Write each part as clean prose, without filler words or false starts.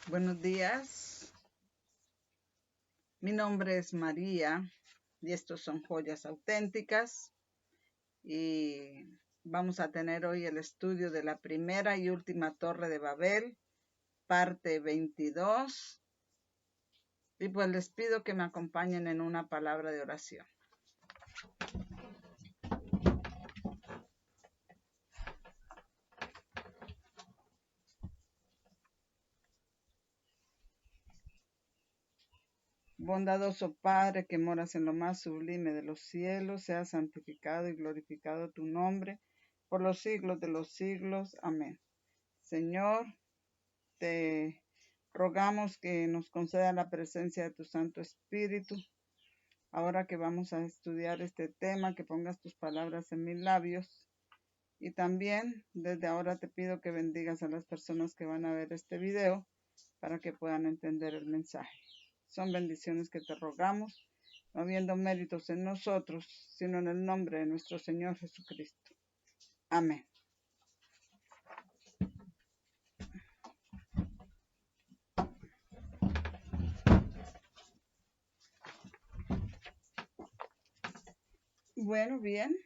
Buenos días, mi nombre es María y estos son Joyas Auténticas y vamos a tener hoy el estudio de la primera y última Torre de Babel, parte 22, y pues les pido que me acompañen en una palabra de oración. Bondadoso Padre que moras en lo más sublime de los cielos, sea santificado y glorificado tu nombre por los siglos de los siglos. Amén. Señor, te rogamos que nos conceda la presencia de tu Santo Espíritu. Ahora que vamos a estudiar este tema, que pongas tus palabras en mis labios. Y también desde ahora te pido que bendigas a las personas que van a ver este video para que puedan entender el mensaje. Son bendiciones que te rogamos, no habiendo méritos en nosotros, sino en el nombre de nuestro Señor Jesucristo. Amén. Bueno, bien.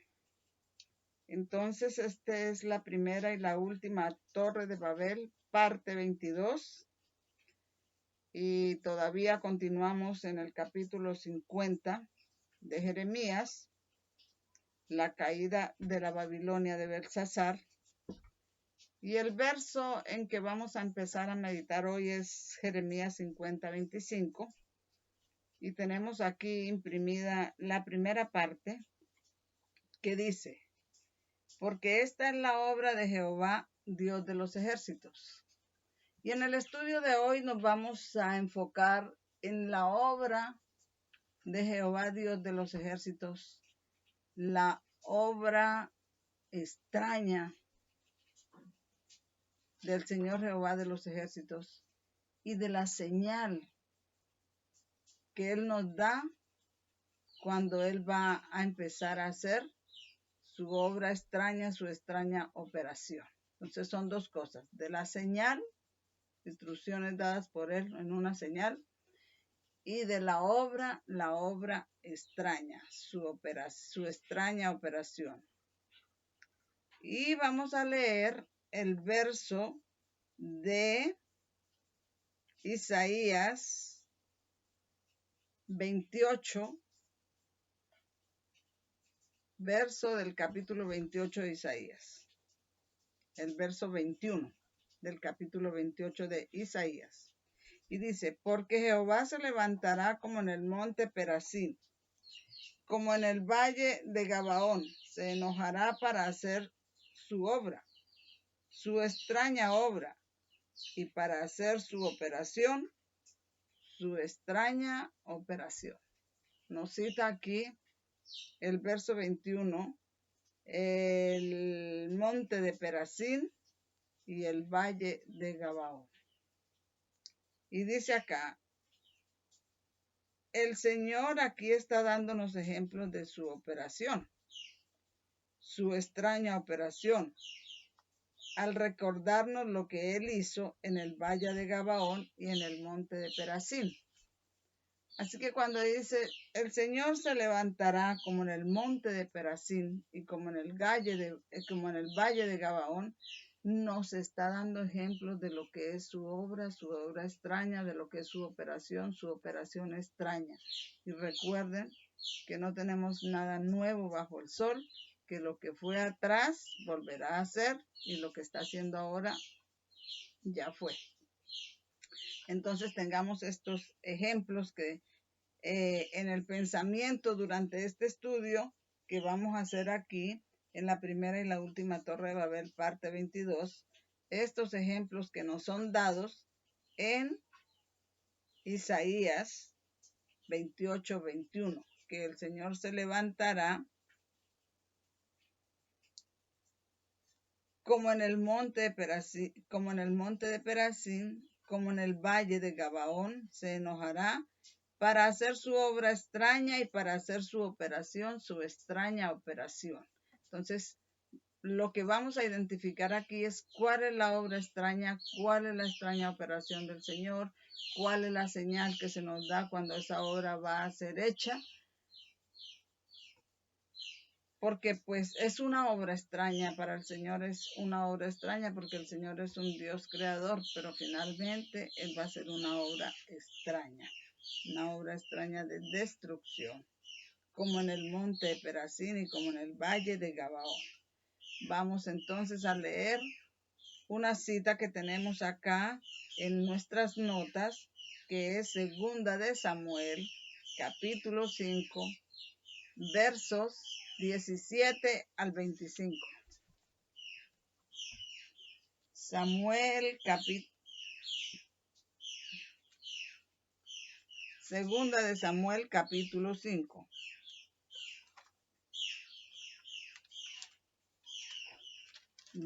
Entonces, esta es la primera y la última Torre de Babel, parte 22. Y todavía continuamos en el capítulo 50 de Jeremías, la caída de la Babilonia de Belsasar. Y el verso en que vamos a empezar a meditar hoy es Jeremías 50, 25. Y tenemos aquí imprimida la primera parte que dice: porque esta es la obra de Jehová, Dios de los ejércitos. Y en el estudio de hoy nos vamos a enfocar en la obra de Jehová, Dios de los ejércitos, la obra extraña del Señor Jehová de los ejércitos y de la señal que Él nos da cuando Él va a empezar a hacer su obra extraña, su extraña operación. Entonces son dos cosas: de la señal, instrucciones dadas por Él en una señal, y de la obra extraña, su extraña operación. Y vamos a leer el verso de Isaías 28, verso del capítulo 28 de Isaías, el verso 21 del capítulo 28 de Isaías. Y dice: porque Jehová se levantará como en el monte Perazim, como en el valle de Gabaón, se enojará para hacer su obra, su extraña obra, y para hacer su operación, su extraña operación. Nos cita aquí el verso 21, el monte de Perazim y el valle de Gabaón. Y dice acá, el Señor aquí está dándonos ejemplos de su operación, su extraña operación, al recordarnos lo que Él hizo en el valle de Gabaón y en el monte de Perazim. Así que cuando dice, el Señor se levantará como en el monte de Perazim y como en el valle de Gabaón, nos está dando ejemplos de lo que es su obra extraña, de lo que es su operación extraña. Y recuerden que no tenemos nada nuevo bajo el sol, que lo que fue atrás volverá a ser y lo que está haciendo ahora ya fue. Entonces tengamos estos ejemplos que en el pensamiento durante este estudio que vamos a hacer aquí en la primera y la última Torre de Babel, parte 22, estos ejemplos que nos son dados en Isaías 28, 21, que el Señor se levantará como en el monte de Perazim, como en el valle de Gabaón, se enojará para hacer su obra extraña y para hacer su operación, su extraña operación. Entonces, lo que vamos a identificar aquí es cuál es la obra extraña, cuál es la extraña operación del Señor, cuál es la señal que se nos da cuando esa obra va a ser hecha, porque pues es una obra extraña para el Señor, es una obra extraña porque el Señor es un Dios creador, pero finalmente Él va a ser una obra extraña de destrucción, como en el monte de Perazín y como en el valle de Gabaón. Vamos entonces a leer una cita que tenemos acá en nuestras notas, que es segunda de Samuel, capítulo 5, versos 17 al 25. Segunda de Samuel, capítulo 5.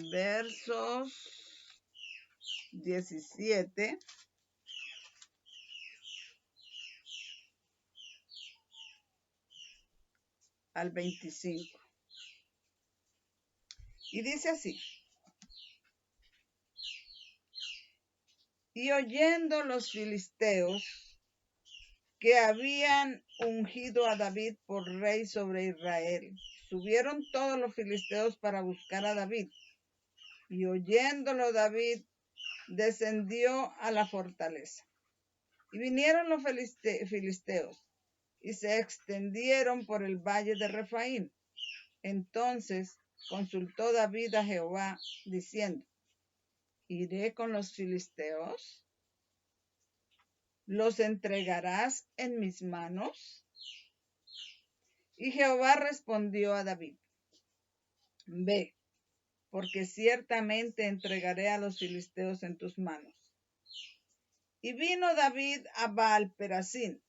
Versos 17 al 25. Y dice así: y oyendo los filisteos que habían ungido a David por rey sobre Israel, subieron todos los filisteos para buscar a David. Y oyéndolo David, descendió a la fortaleza. Y vinieron los filisteos y se extendieron por el valle de Refaín. Entonces consultó David a Jehová, diciendo: ¿iré con los filisteos? ¿Los entregarás en mis manos? Y Jehová respondió a David: ve, porque ciertamente entregaré a los filisteos en tus manos. Y vino David a Baal-Perasín,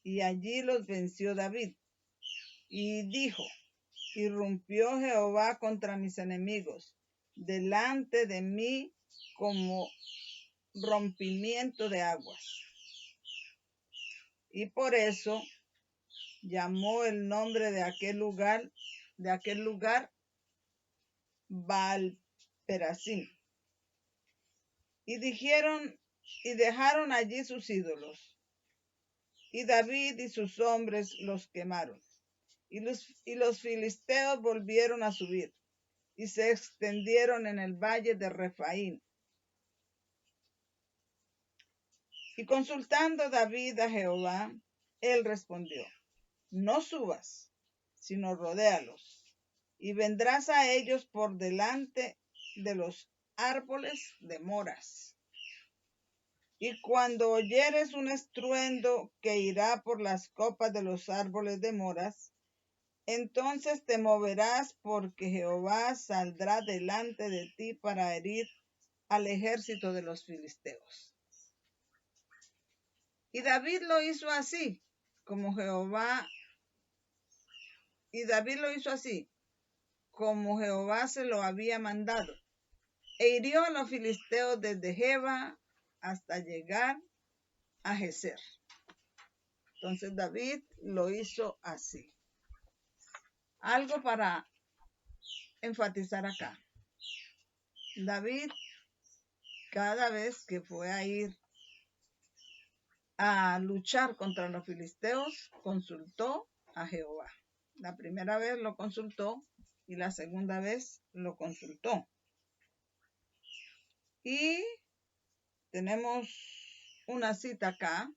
y allí los venció David. Y dijo: irrumpió Jehová contra mis enemigos delante de mí como rompimiento de aguas. Y por eso llamó el nombre de aquel lugar Baal-Perasín. Y dejaron allí sus ídolos. Y David y sus hombres los quemaron. Y los filisteos volvieron a subir y se extendieron en el valle de Refaín. Y consultando David a Jehová, él respondió: no subas, sino rodéalos, y vendrás a ellos por delante de los árboles de moras. Y cuando oyeres un estruendo que irá por las copas de los árboles de moras, entonces te moverás, porque Jehová saldrá delante de ti para herir al ejército de los filisteos. Y David lo hizo así, como Jehová se lo había mandado, e hirió a los filisteos desde Geba hasta llegar a Geser. Entonces David lo hizo así. Algo para enfatizar acá. David, cada vez que fue a ir a luchar contra los filisteos, consultó a Jehová. La primera vez lo consultó y la segunda vez lo consultó. Y tenemos una cita acá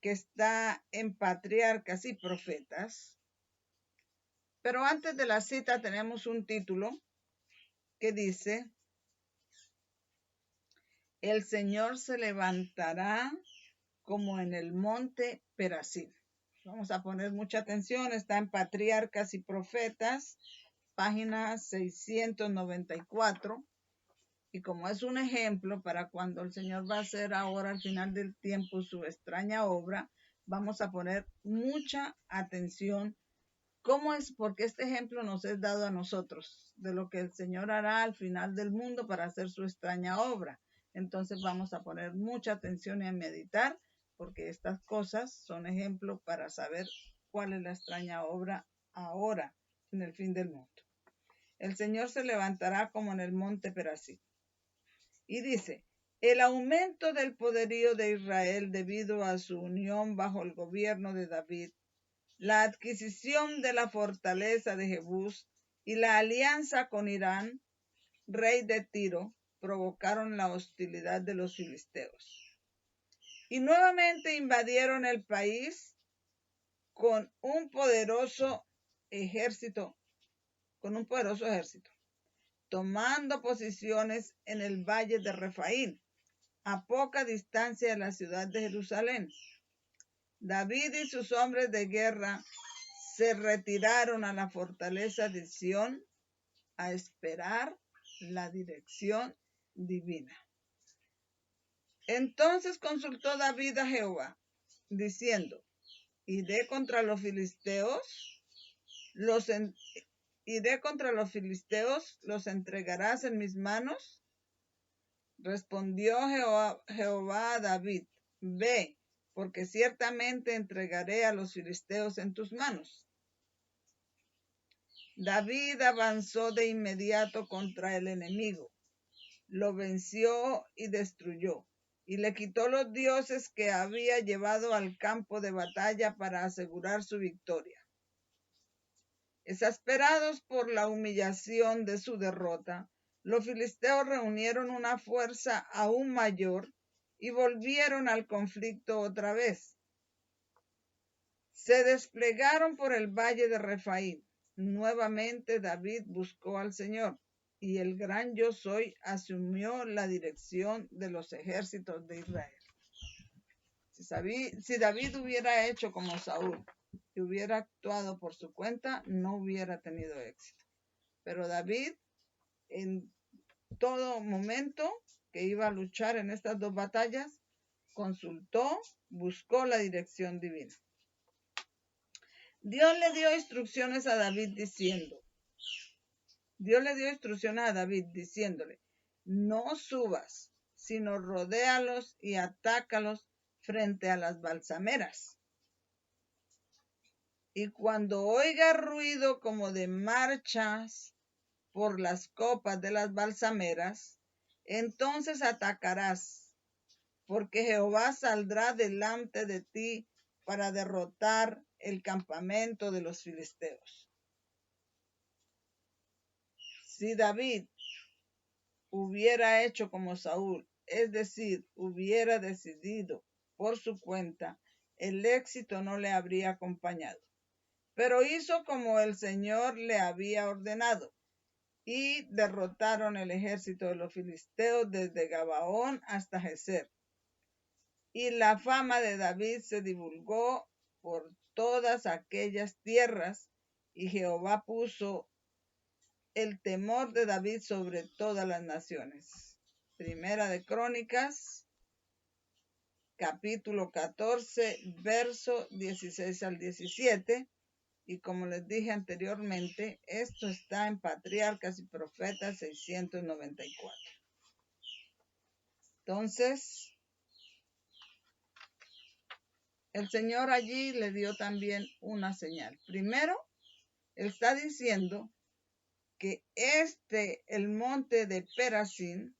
que está en Patriarcas y Profetas. Pero antes de la cita tenemos un título que dice: el Señor se levantará como en el monte Perazín. Vamos a poner mucha atención, está en Patriarcas y Profetas, página 694. Y como es un ejemplo para cuando el Señor va a hacer ahora al final del tiempo su extraña obra, vamos a poner mucha atención. ¿Cómo es? Porque este ejemplo nos es dado a nosotros, de lo que el Señor hará al final del mundo para hacer su extraña obra. Entonces vamos a poner mucha atención y a meditar, porque estas cosas son ejemplos para saber cuál es la extraña obra ahora, en el fin del mundo. el Señor se levantará como en el monte Perazim. Y dice, el aumento del poderío de Israel debido a su unión bajo el gobierno de David, la adquisición de la fortaleza de Jebús y la alianza con Irán, rey de Tiro, provocaron la hostilidad de los filisteos. Y nuevamente invadieron el país con un poderoso ejército, tomando posiciones en el valle de Refaín, a poca distancia de la ciudad de Jerusalén. David y sus hombres de guerra se retiraron a la fortaleza de Sión a esperar la dirección divina. Entonces consultó David a Jehová, diciendo, ¿iré contra los filisteos? ¿Los entregarás en mis manos? Respondió Jehová a David, ve, porque ciertamente entregaré a los filisteos en tus manos. David avanzó de inmediato contra el enemigo, lo venció y destruyó, y le quitó los dioses que había llevado al campo de batalla para asegurar su victoria. Exasperados por la humillación de su derrota, los filisteos reunieron una fuerza aún mayor y volvieron al conflicto otra vez. Se desplegaron por el valle de Refaín. Nuevamente David buscó al Señor, y el gran Yo Soy asumió la dirección de los ejércitos de Israel. Si David hubiera hecho como Saúl, que hubiera actuado por su cuenta, no hubiera tenido éxito. Pero David, en todo momento que iba a luchar en estas dos batallas, consultó, buscó la dirección divina. Dios le dio instrucciones a David diciéndole, no subas, sino rodéalos y atácalos frente a las balsameras. Y cuando oiga ruido como de marchas por las copas de las balsameras, entonces atacarás, porque Jehová saldrá delante de ti para derrotar el campamento de los filisteos. Si David hubiera hecho como Saúl, es decir, hubiera decidido por su cuenta, el éxito no le habría acompañado. Pero hizo como el Señor le había ordenado, y derrotaron el ejército de los filisteos desde Gabaón hasta Gezer. Y la fama de David se divulgó por todas aquellas tierras, y Jehová puso el temor de David sobre todas las naciones. Primera de Crónicas, capítulo 14, verso 16 al 17. Y como les dije anteriormente, esto está en Patriarcas y Profetas 694. Entonces, el Señor allí le dio también una señal. Primero, Él está diciendo que el monte de Perazim,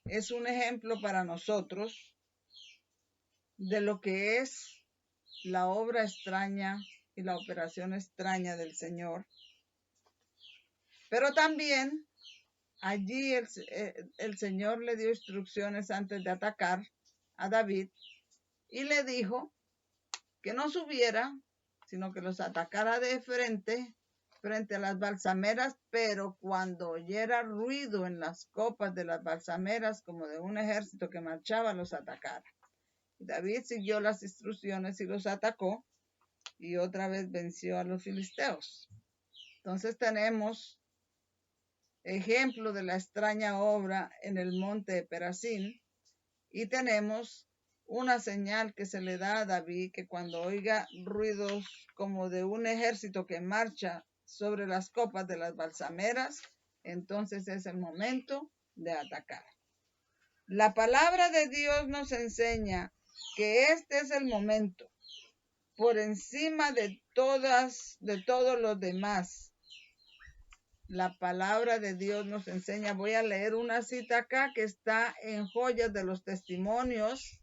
es un ejemplo para nosotros de lo que es la obra extraña y la operación extraña del Señor. Pero también allí el Señor le dio instrucciones antes de atacar a David y le dijo que no subiera, sino que los atacara de frente a las balsameras, pero cuando oyera ruido en las copas de las balsameras como de un ejército que marchaba, los atacara. David siguió las instrucciones y los atacó, y otra vez venció a los filisteos. Entonces tenemos ejemplo de la extraña obra en el monte de Perazim, y tenemos una señal que se le da a David, que cuando oiga ruidos como de un ejército que marcha sobre las copas de las balsameras, entonces es el momento de atacar. La palabra de Dios nos enseña que este es el momento, por encima de todos los demás, la palabra de Dios nos enseña. Voy a leer una cita acá que está en Joyas de los Testimonios,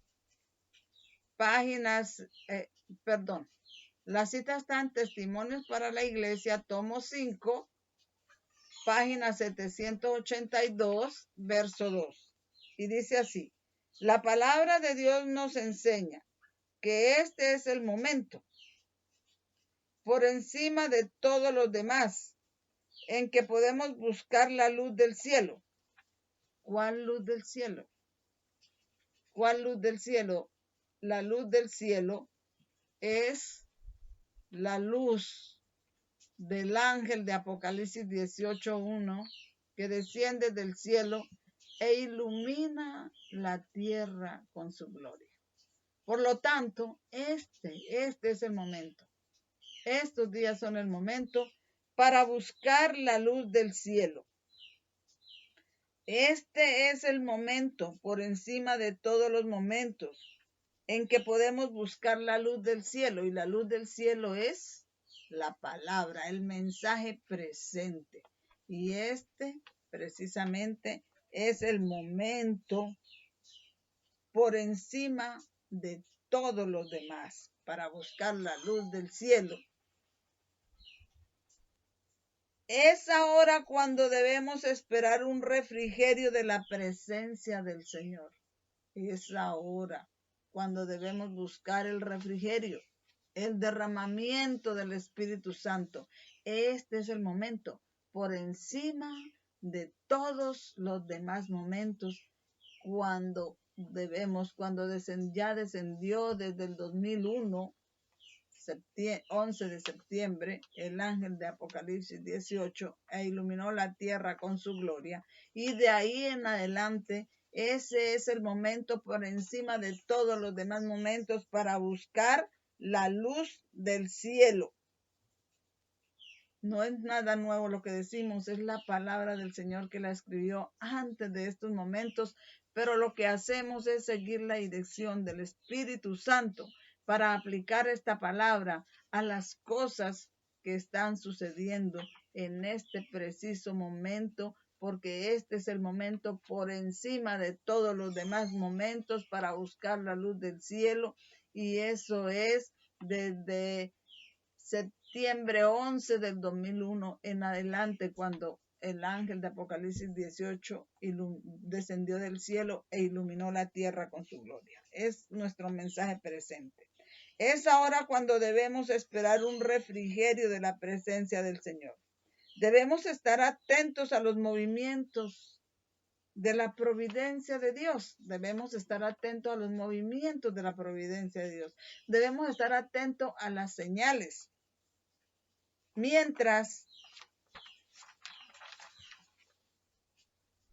la cita está en Testimonios para la Iglesia, tomo 5, página 782, verso 2. Y dice así: la palabra de Dios nos enseña que este es el momento, por encima de todos los demás, en que podemos buscar la luz del cielo. ¿Cuál luz del cielo? ¿Cuál luz del cielo? La luz del cielo es la luz del ángel de Apocalipsis 18:1 que desciende del cielo e ilumina la tierra con su gloria. Por lo tanto, este es el momento. Estos días son el momento para buscar la luz del cielo. Este es el momento, por encima de todos los momentos, en que podemos buscar la luz del cielo. Y la luz del cielo es la palabra, el mensaje presente. Y este, precisamente, es el momento por encima de todos los demás para buscar la luz del cielo. Es ahora cuando debemos esperar un refrigerio de la presencia del Señor. Es ahora cuando debemos buscar el refrigerio, el derramamiento del Espíritu Santo. Este es el momento, por encima de todos los demás momentos, cuando ya descendió desde el 2001, 11 de septiembre, el ángel de Apocalipsis 18 e iluminó la tierra con su gloria. Y de ahí en adelante, ese es el momento por encima de todos los demás momentos para buscar la luz del cielo. No es nada nuevo lo que decimos, es la palabra del Señor que la escribió antes de estos momentos, pero lo que hacemos es seguir la dirección del Espíritu Santo para aplicar esta palabra a las cosas que están sucediendo en este preciso momento, porque este es el momento por encima de todos los demás momentos para buscar la luz del cielo, y eso es desde septiembre 11 del 2001 en adelante, cuando el ángel de Apocalipsis 18 descendió del cielo e iluminó la tierra con su gloria. Es nuestro mensaje presente. Es ahora cuando debemos esperar un refrigerio de la presencia del Señor. Debemos estar atentos a los movimientos de la providencia de Dios. Debemos estar atentos a los movimientos de la providencia de Dios. Debemos estar atentos a las señales. Mientras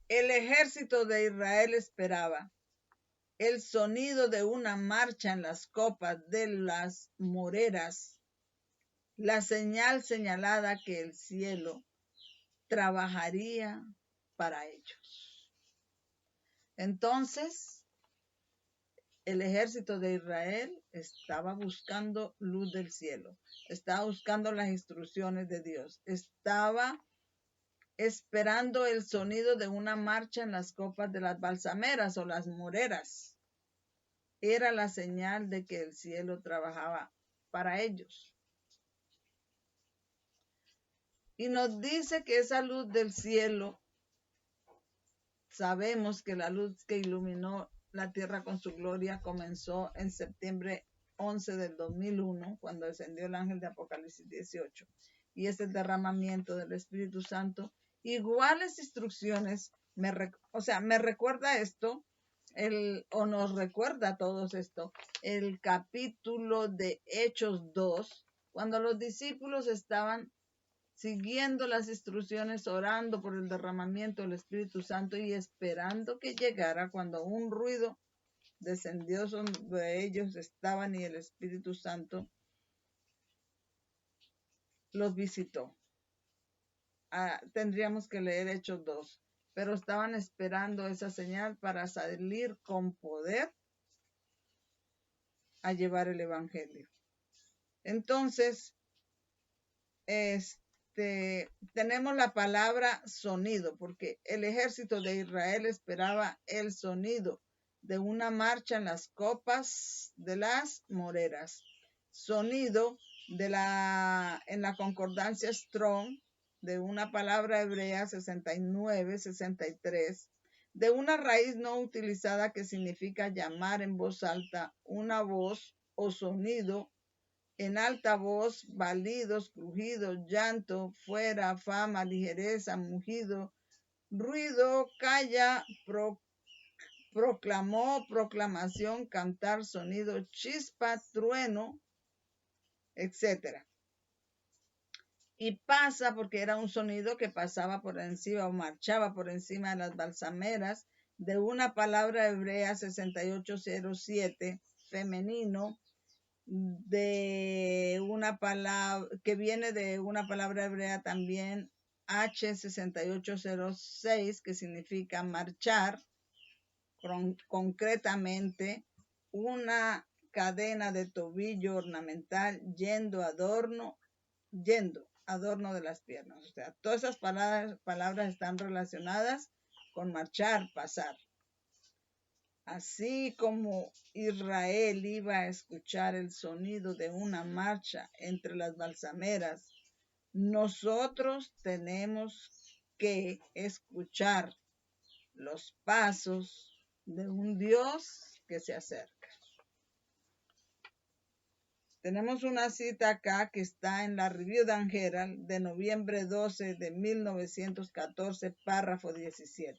el ejército de Israel esperaba el sonido de una marcha en las copas de las moreras, la señal señalada que el cielo trabajaría para ellos. Entonces, el ejército de Israel estaba buscando luz del cielo, estaba buscando las instrucciones de Dios, estaba esperando el sonido de una marcha en las copas de las balsameras o las moreras. Era la señal de que el cielo trabajaba para ellos. Y nos dice que esa luz del cielo, sabemos que la luz que iluminó la tierra con su gloria comenzó en septiembre 11 del 2001, cuando descendió el ángel de Apocalipsis 18. Y es el derramamiento del Espíritu Santo. Iguales instrucciones, me recuerda esto, nos recuerda a todos esto, el capítulo de Hechos 2, cuando los discípulos estaban siguiendo las instrucciones, orando por el derramamiento del Espíritu Santo y esperando que llegara, cuando un ruido descendió sobre ellos estaban y el Espíritu Santo los visitó. Tendríamos que leer Hechos 2, pero estaban esperando esa señal para salir con poder a llevar el evangelio. Entonces, tenemos la palabra sonido, porque el ejército de Israel esperaba el sonido de una marcha en las copas de las moreras. Sonido en la concordancia Strong, de una palabra hebrea 69-63, de una raíz no utilizada que significa llamar en voz alta, una voz o sonido en alta voz, balidos, crujidos, llanto, fuera, fama, ligereza, mugido, ruido, calla, proclamó, proclamación, cantar, sonido, chispa, trueno, etc. Y pasa porque era un sonido que pasaba por encima o marchaba por encima de las balsameras de una palabra hebrea 6807, femenino, de una palabra que viene de una palabra hebrea también H6806, que significa marchar, concretamente una cadena de tobillo ornamental yendo adorno de las piernas. O sea, todas esas palabras están relacionadas con marchar, pasar. Así como Israel iba a escuchar el sonido de una marcha entre las balsameras, nosotros tenemos que escuchar los pasos de un Dios que se acerca. Tenemos una cita acá que está en la Review and Herald de noviembre 12 de 1914, párrafo 17.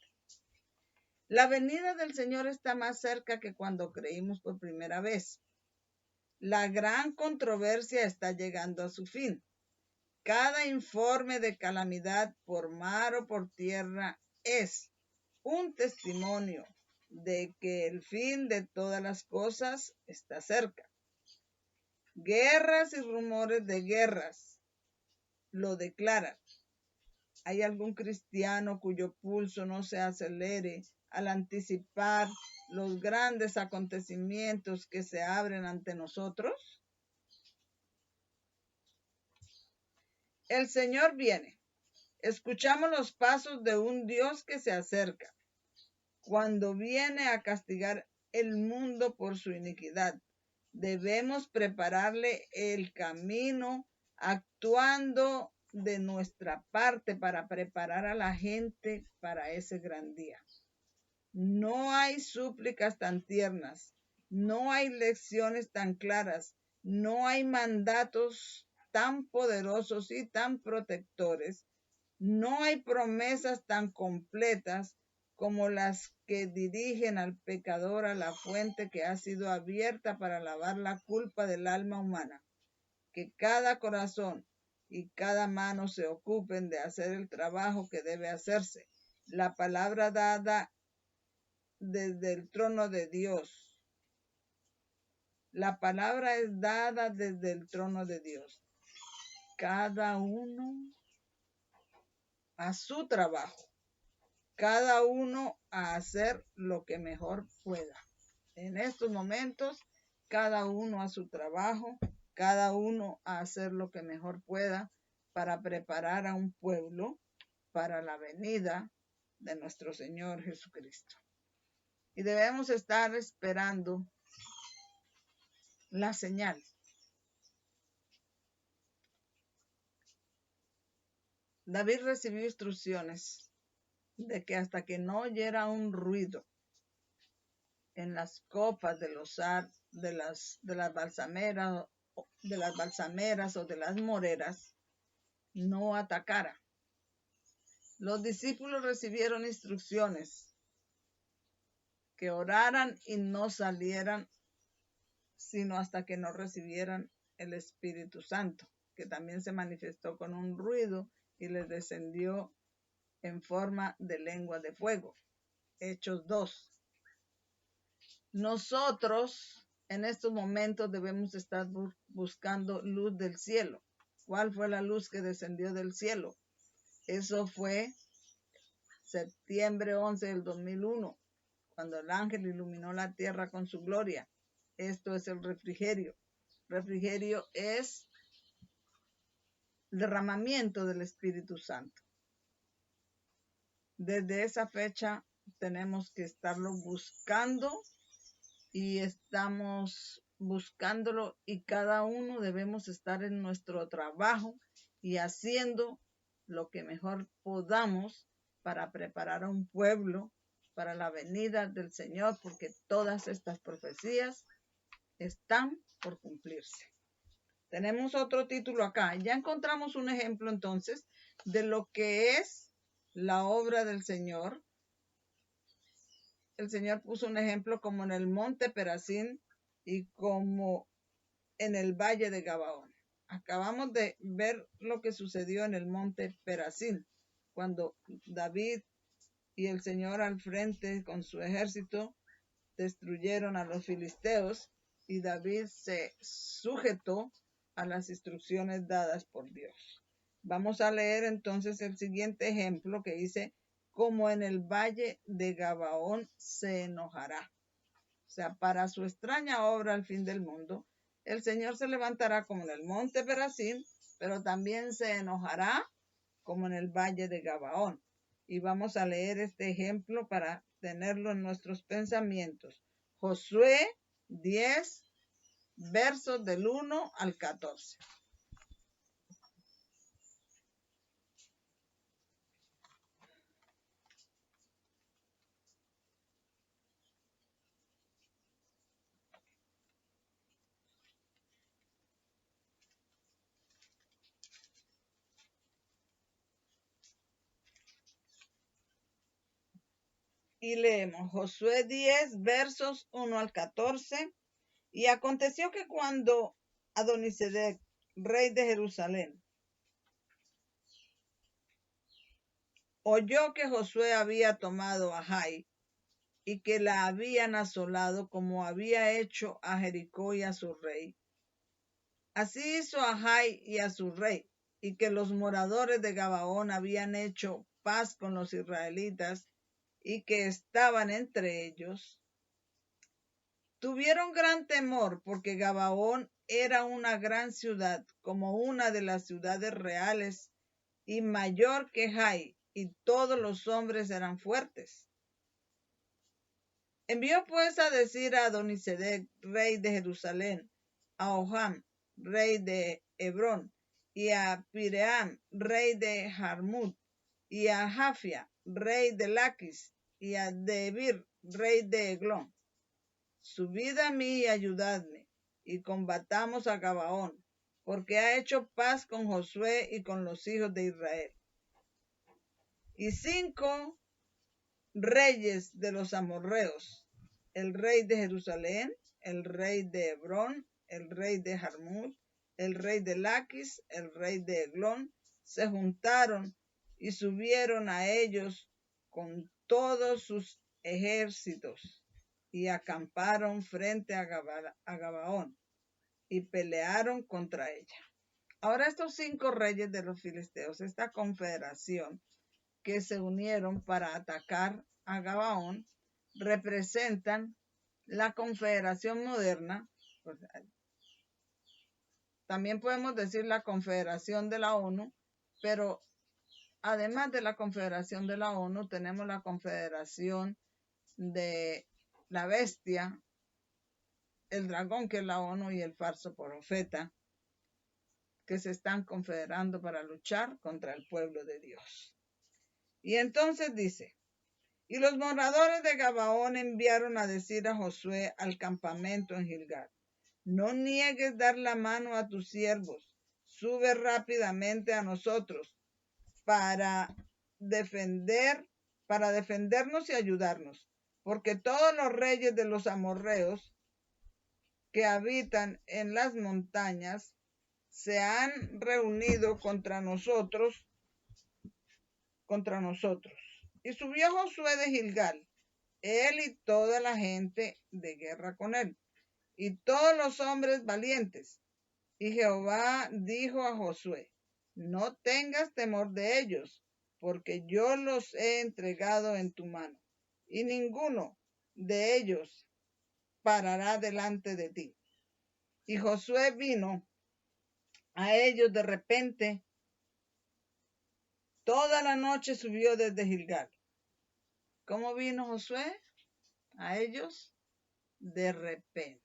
La venida del Señor está más cerca que cuando creímos por primera vez. La gran controversia está llegando a su fin. Cada informe de calamidad por mar o por tierra es un testimonio de que el fin de todas las cosas está cerca. Guerras y rumores de guerras lo declaran. ¿Hay algún cristiano cuyo pulso no se acelere al anticipar los grandes acontecimientos que se abren ante nosotros? El Señor viene. Escuchamos los pasos de un Dios que se acerca. Cuando viene a castigar el mundo por su iniquidad, debemos prepararle el camino actuando de nuestra parte para preparar a la gente para ese gran día. No hay súplicas tan tiernas, no hay lecciones tan claras, no hay mandatos tan poderosos y tan protectores, no hay promesas tan completas como las que dirigen al pecador a la fuente que ha sido abierta para lavar la culpa del alma humana. Que cada corazón y cada mano se ocupen de hacer el trabajo que debe hacerse. La palabra dada desde el trono de Dios. La palabra es dada desde el trono de Dios. Cada uno a su trabajo. Cada uno a hacer lo que mejor pueda. En estos momentos, cada uno a su trabajo, cada uno a hacer lo que mejor pueda para preparar a un pueblo para la venida de nuestro Señor Jesucristo. Y debemos estar esperando la señal. David recibió instrucciones de que hasta que no oyera un ruido en las copas de las balsameras o de las moreras, no atacara. Los discípulos recibieron instrucciones que oraran y no salieran sino hasta que no recibieran el Espíritu Santo, que también se manifestó con un ruido y les descendió en forma de lengua de fuego. Hechos 2. Nosotros en estos momentos debemos estar buscando luz del cielo. ¿Cuál fue la luz que descendió del cielo? Eso fue septiembre 11 del 2001, cuando el ángel iluminó la tierra con su gloria. Esto es el refrigerio. Refrigerio es derramamiento del Espíritu Santo. Desde esa fecha tenemos que estarlo buscando y estamos buscándolo y cada uno debemos estar en nuestro trabajo y haciendo lo que mejor podamos para preparar a un pueblo para la venida del Señor, porque todas estas profecías están por cumplirse. Tenemos otro título acá. Ya encontramos un ejemplo entonces de lo que es la obra del Señor. El Señor puso un ejemplo como en el monte Perazín y como en el valle de Gabaón. Acabamos de ver lo que sucedió en el monte Perazín, cuando David y el Señor al frente con su ejército destruyeron a los filisteos y David se sujetó a las instrucciones dadas por Dios. Vamos a leer entonces el siguiente ejemplo que dice, como en el valle de Gabaón se enojará. O sea, para su extraña obra al fin del mundo, el Señor se levantará como en el monte Perazín, pero también se enojará como en el valle de Gabaón. Y vamos a leer este ejemplo para tenerlo en nuestros pensamientos. Josué 10, versos del 1 al 14. Y leemos Josué 10, versos 1 al 14. Y aconteció que cuando Adonisedec, rey de Jerusalén, oyó que Josué había tomado a Jai y que la habían asolado como había hecho a Jericó y a su rey. Así hizo a Jai y a su rey, y que los moradores de Gabaón habían hecho paz con los israelitas y que estaban entre ellos. Tuvieron gran temor porque Gabaón era una gran ciudad, como una de las ciudades reales, y mayor que Jai, y todos los hombres eran fuertes. Envió pues a decir a Adonisedec, rey de Jerusalén, a Oham, rey de Hebrón, y a Piream, rey de Jarmut, y a Jafia, rey de Laquis, y a Debir, rey de Eglón. Subid a mí y ayudadme, y combatamos a Gabaón, porque ha hecho paz con Josué y con los hijos de Israel. Y 5 reyes de los amorreos, el rey de Jerusalén, el rey de Hebrón, el rey de Jarmut, el rey de Laquis, el rey de Eglón, se juntaron y subieron a ellos con todos sus ejércitos y acamparon frente a Gabaón y pelearon contra ella. Ahora estos 5 reyes de los filisteos, esta confederación que se unieron para atacar a Gabaón, representan la confederación moderna. También podemos decir la confederación de la ONU, pero además de la confederación de la ONU, tenemos la confederación de la bestia, el dragón que es la ONU y el falso profeta, que se están confederando para luchar contra el pueblo de Dios. Y entonces dice, y los moradores de Gabaón enviaron a decir a Josué al campamento en Gilgal, no niegues dar la mano a tus siervos, sube rápidamente a nosotros para defendernos y ayudarnos, porque todos los reyes de los amorreos que habitan en las montañas se han reunido contra nosotros. Y subió Josué de Gilgal, él y toda la gente de guerra con él, y todos los hombres valientes. Y Jehová dijo a Josué, no tengas temor de ellos, porque yo los he entregado en tu mano, y ninguno de ellos parará delante de ti. Y Josué vino a ellos de repente Toda la noche subió desde Gilgal. ¿Cómo vino Josué a ellos? De repente.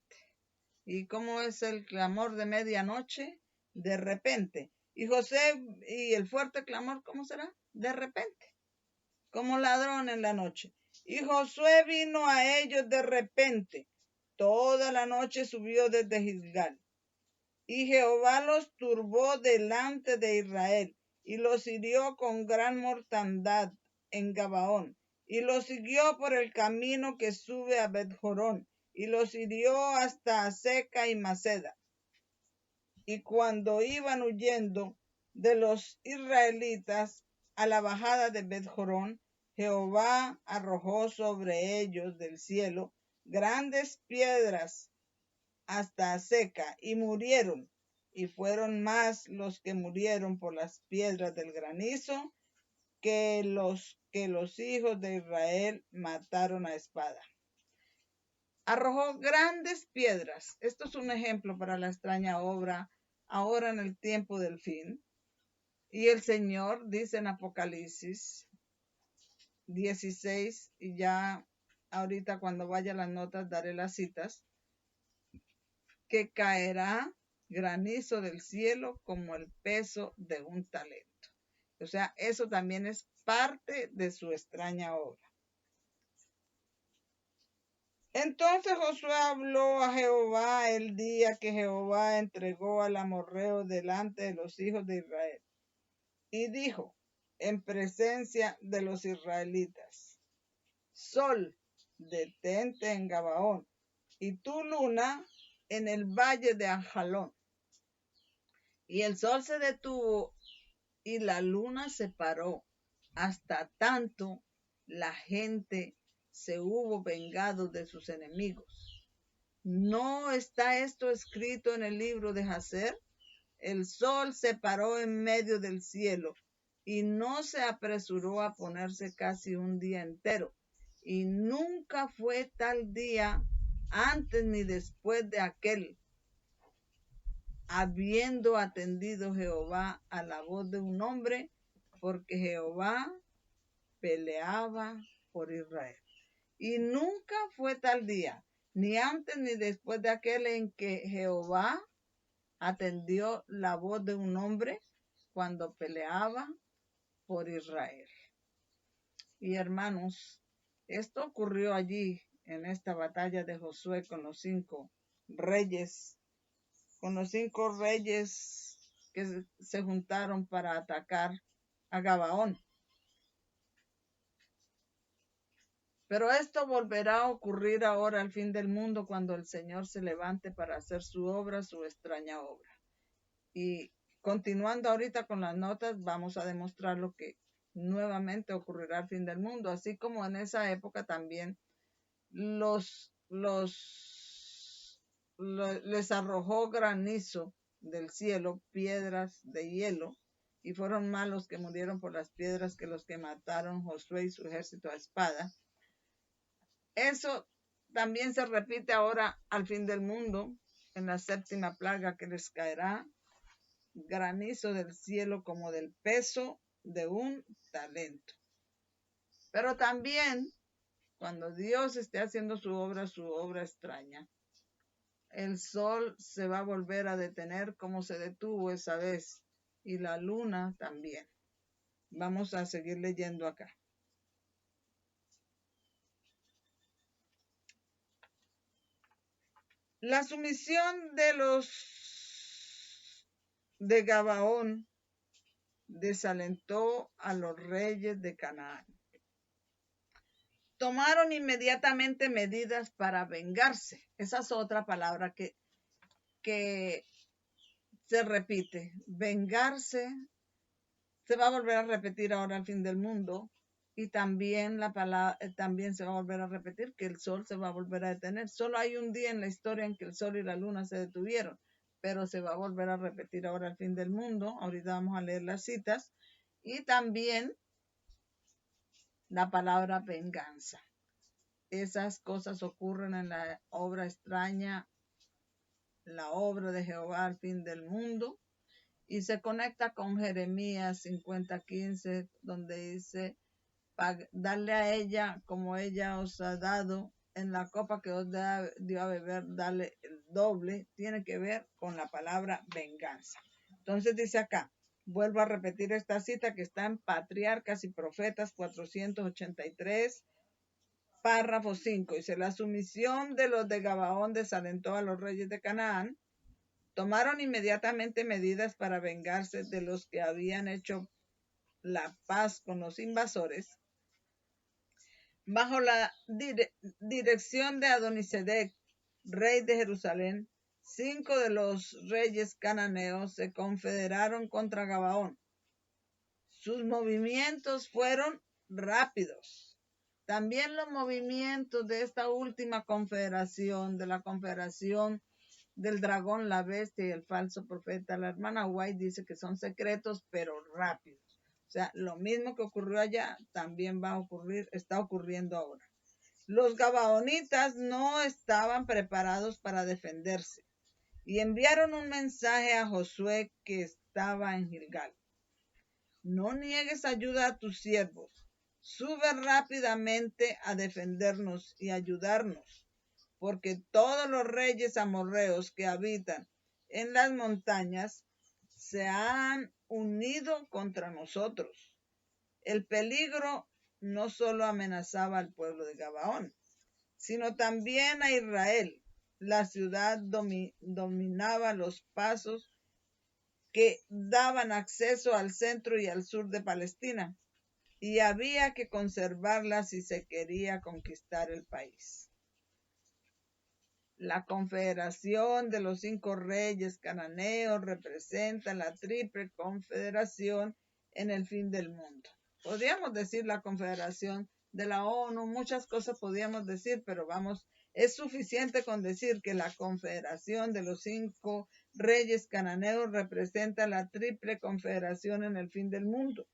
¿Y cómo es el clamor de medianoche? De repente. Y José, y el fuerte clamor, ¿cómo será? De repente. Como ladrón en la noche. Y Josué vino a ellos de repente. Toda la noche subió desde Gilgal. Y Jehová los turbó delante de Israel, y los hirió con gran mortandad en Gabaón, y los siguió por el camino que sube a Bet-Jorón, y los hirió hasta Aseca y Maceda. Y cuando iban huyendo de los israelitas a la bajada de Bet-Jorón, Jehová arrojó sobre ellos del cielo grandes piedras hasta Aseca, y murieron, y fueron más los que murieron por las piedras del granizo que los hijos de Israel mataron a espada. Arrojó grandes piedras. Esto es un ejemplo para la extraña obra ahora en el tiempo del fin. Y el Señor dice en Apocalipsis 16, y ya ahorita cuando vaya a las notas daré las citas, que caerá granizo del cielo como el peso de un talento. O sea, eso también es parte de su extraña obra. Entonces Josué habló a Jehová el día que Jehová entregó al amorreo delante de los hijos de Israel. Y dijo en presencia de los israelitas: Sol, detente en Gabaón, y tú, luna, en el valle de Ajalón. Y el sol se detuvo y la luna se paró, hasta tanto la gente se hubo vengado de sus enemigos. ¿No está esto escrito en el libro de Jacer? El sol se paró en medio del cielo y no se apresuró a ponerse casi un día entero. Y nunca fue tal día antes ni después de aquel, habiendo atendido Jehová a la voz de un hombre, porque Jehová peleaba por Israel. Y nunca fue tal día, ni antes ni después de aquel, en que Jehová atendió la voz de un hombre cuando peleaba por Israel. Y hermanos, esto ocurrió allí en esta batalla de Josué con los 5 reyes, que se juntaron para atacar a Gabaón. Pero esto volverá a ocurrir ahora al fin del mundo, cuando el Señor se levante para hacer su obra, su extraña obra. Y continuando ahorita con las notas, vamos a demostrar lo que nuevamente ocurrirá al fin del mundo, así como en esa época también les arrojó granizo del cielo, piedras de hielo, y fueron más los que murieron por las piedras que los que mataron Josué y su ejército a espada. Eso también se repite ahora al fin del mundo, en la 7ª plaga, que les caerá granizo del cielo como del peso de un talento. Pero también, cuando Dios esté haciendo su obra extraña, el sol se va a volver a detener como se detuvo esa vez, y la luna también. Vamos a seguir leyendo acá. La sumisión de los de Gabaón desalentó a los reyes de Canaán. Tomaron inmediatamente medidas para vengarse. Esa es otra palabra que se repite. Vengarse se va a volver a repetir ahora al fin del mundo. Y también también se va a volver a repetir que el sol se va a volver a detener. Solo hay un día en la historia en que el sol y la luna se detuvieron, pero se va a volver a repetir ahora al fin del mundo. Ahorita vamos a leer las citas. Y también la palabra venganza. Esas cosas ocurren en la obra extraña, la obra de Jehová al fin del mundo. Y se conecta con Jeremías 50:15, donde dice, darle a ella como ella os ha dado, en la copa que os dio a beber, darle el doble. Tiene que ver con la palabra venganza. Entonces dice acá, vuelvo a repetir esta cita que está en Patriarcas y Profetas 483, párrafo 5. Dice, la sumisión de los de Gabaón desalentó a los reyes de Canaán. Tomaron inmediatamente medidas para vengarse de los que habían hecho la paz con los invasores. Bajo la dirección de Adonisedec, rey de Jerusalén, 5 de los reyes cananeos se confederaron contra Gabaón. Sus movimientos fueron rápidos. También los movimientos de esta última confederación, de la confederación del dragón, la bestia y el falso profeta, la hermana White dice que son secretos pero rápidos. O sea, lo mismo que ocurrió allá también va a ocurrir, está ocurriendo ahora. Los gabaonitas no estaban preparados para defenderse y enviaron un mensaje a Josué que estaba en Gilgal. No niegues ayuda a tus siervos. Sube rápidamente a defendernos y ayudarnos, porque todos los reyes amorreos que habitan en las montañas se han unido contra nosotros. El peligro no solo amenazaba al pueblo de Gabaón, sino también a Israel. La ciudad dominaba los pasos que daban acceso al centro y al sur de Palestina, y había que conservarla si se quería conquistar el país. La confederación de los 5 reyes cananeos representa la triple confederación en el fin del mundo. Podríamos decir la confederación de la ONU, muchas cosas podríamos decir, pero vamos, es suficiente con decir que la confederación de los 5 reyes cananeos representa la triple confederación en el fin del mundo.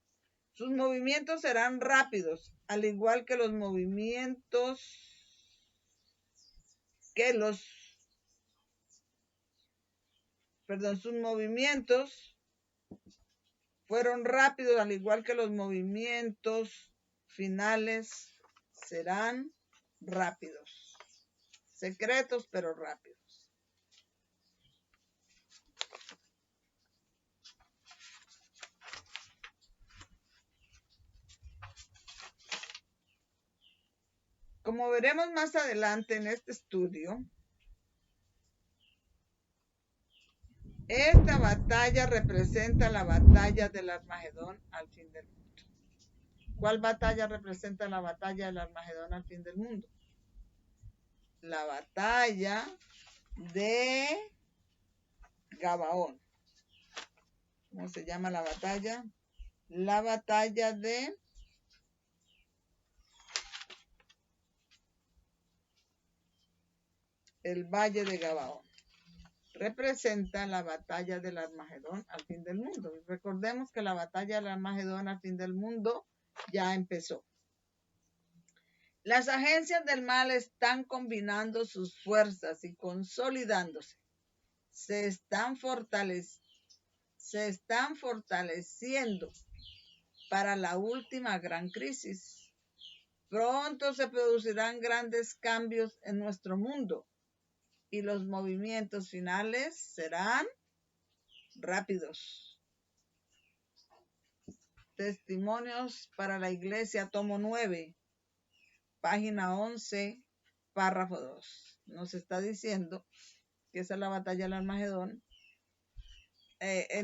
Sus movimientos serán rápidos, al igual que los movimientos sus movimientos fueron rápidos, al igual que los movimientos finales serán rápidos. Secretos, pero rápidos. Como veremos más adelante en este estudio, esta batalla representa la batalla del Armagedón al fin del mundo. ¿Cuál batalla representa la batalla del Armagedón al fin del mundo? La batalla de Gabaón. ¿Cómo se llama la batalla? La batalla de el Valle de Gabaón. Representa la batalla del Armagedón al fin del mundo. Y recordemos que la batalla del Armagedón al fin del mundo ya empezó. Las agencias del mal están combinando sus fuerzas y consolidándose. Se están fortaleciendo para la última gran crisis. Pronto se producirán grandes cambios en nuestro mundo y los movimientos finales serán rápidos. Testimonios para la Iglesia, tomo 9, página 11, párrafo 2. Nos está diciendo que esa es la batalla del Armagedón.